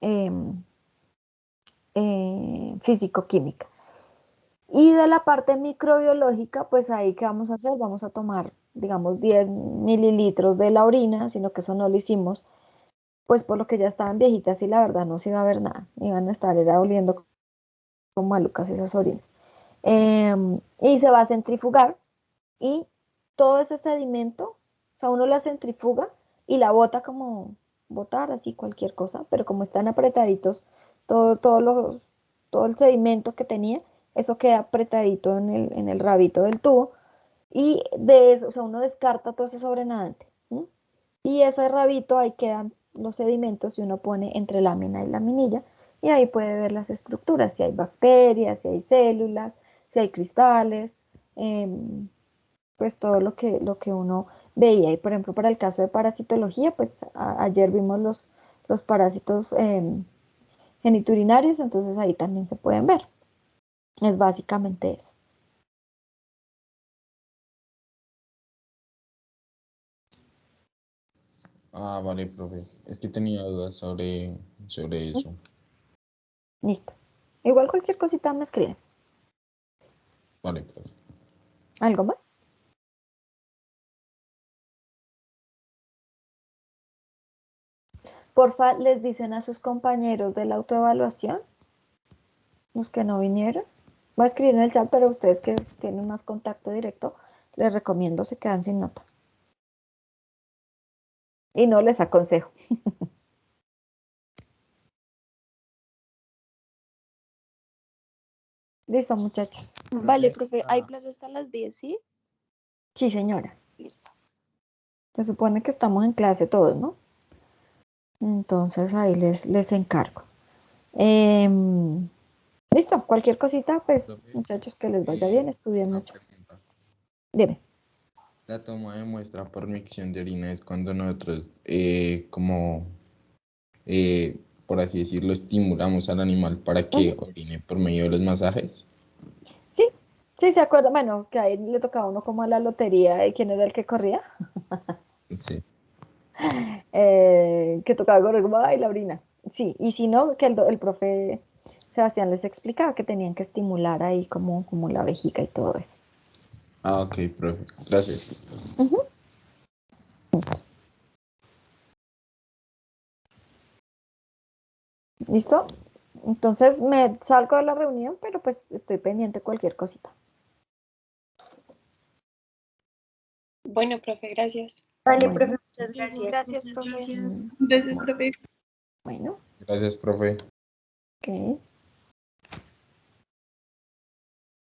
[SPEAKER 1] em, físico-química. Y de la parte microbiológica, pues ahí, ¿qué vamos a hacer? Vamos a tomar digamos, 10 mililitros de la orina, sino que eso no lo hicimos, pues por lo que ya estaban viejitas y la verdad no se iba a ver nada, iban a estar era oliendo como malucas esas orinas. Y se va a centrifugar y todo ese sedimento, o sea, uno la centrifuga y la bota como botar así cualquier cosa, pero como están apretaditos, todo el sedimento que tenía, eso queda apretadito en el rabito del tubo y de eso, o sea, uno descarta todo ese sobrenadante. ¿Sí? Y ese rabito, ahí quedan los sedimentos y uno pone entre lámina y laminilla y ahí puede ver las estructuras, si hay bacterias, si hay células, si hay cristales, pues todo lo que uno veía. Y por ejemplo, para el caso de parasitología, pues ayer vimos los parásitos geniturinarios, entonces ahí también se pueden ver. Es básicamente eso.
[SPEAKER 4] Ah, vale, profe. Es que tenía dudas sobre eso.
[SPEAKER 1] Listo. Igual cualquier cosita me escriben.
[SPEAKER 4] Vale, profe.
[SPEAKER 1] ¿Algo más? Porfa, les dicen a sus compañeros de la autoevaluación, los que no vinieron. Voy a escribir en el chat, pero ustedes que tienen más contacto directo, les recomiendo se quedan sin nota. Y no les aconsejo. Listo, muchachos.
[SPEAKER 6] Vale, profe, hay plazo hasta las 10, ¿sí?
[SPEAKER 1] Sí, señora.
[SPEAKER 6] Listo.
[SPEAKER 1] Se supone que estamos en clase todos, ¿no? Entonces ahí les encargo. Listo, cualquier cosita, pues
[SPEAKER 4] Profe,
[SPEAKER 1] muchachos, que les vaya bien, estudien
[SPEAKER 4] una
[SPEAKER 1] mucho.
[SPEAKER 4] pregunta.
[SPEAKER 1] Dime.
[SPEAKER 4] La toma de muestra por micción de orina es cuando nosotros, por así decirlo, estimulamos al animal para que orine por medio de los masajes.
[SPEAKER 1] Sí, sí, se acuerda. Bueno, que ahí le tocaba a uno como a la lotería y quién era el que corría.
[SPEAKER 4] Sí.
[SPEAKER 1] Que tocaba correr como, ay, la orina. Sí, y si no, que el profe Sebastián les explicaba que tenían que estimular ahí como la vejiga y todo eso.
[SPEAKER 4] Ah, ok, profe. Gracias.
[SPEAKER 1] Ujú. ¿Listo? Entonces me salgo de la reunión, pero pues estoy pendiente de cualquier cosita.
[SPEAKER 6] Bueno, profe, gracias.
[SPEAKER 5] Vale,
[SPEAKER 1] Bueno,
[SPEAKER 5] profe, muchas gracias.
[SPEAKER 6] Gracias, profe.
[SPEAKER 5] Gracias,
[SPEAKER 1] bueno,
[SPEAKER 5] profe.
[SPEAKER 1] bueno,
[SPEAKER 4] Gracias, profe.
[SPEAKER 1] ok.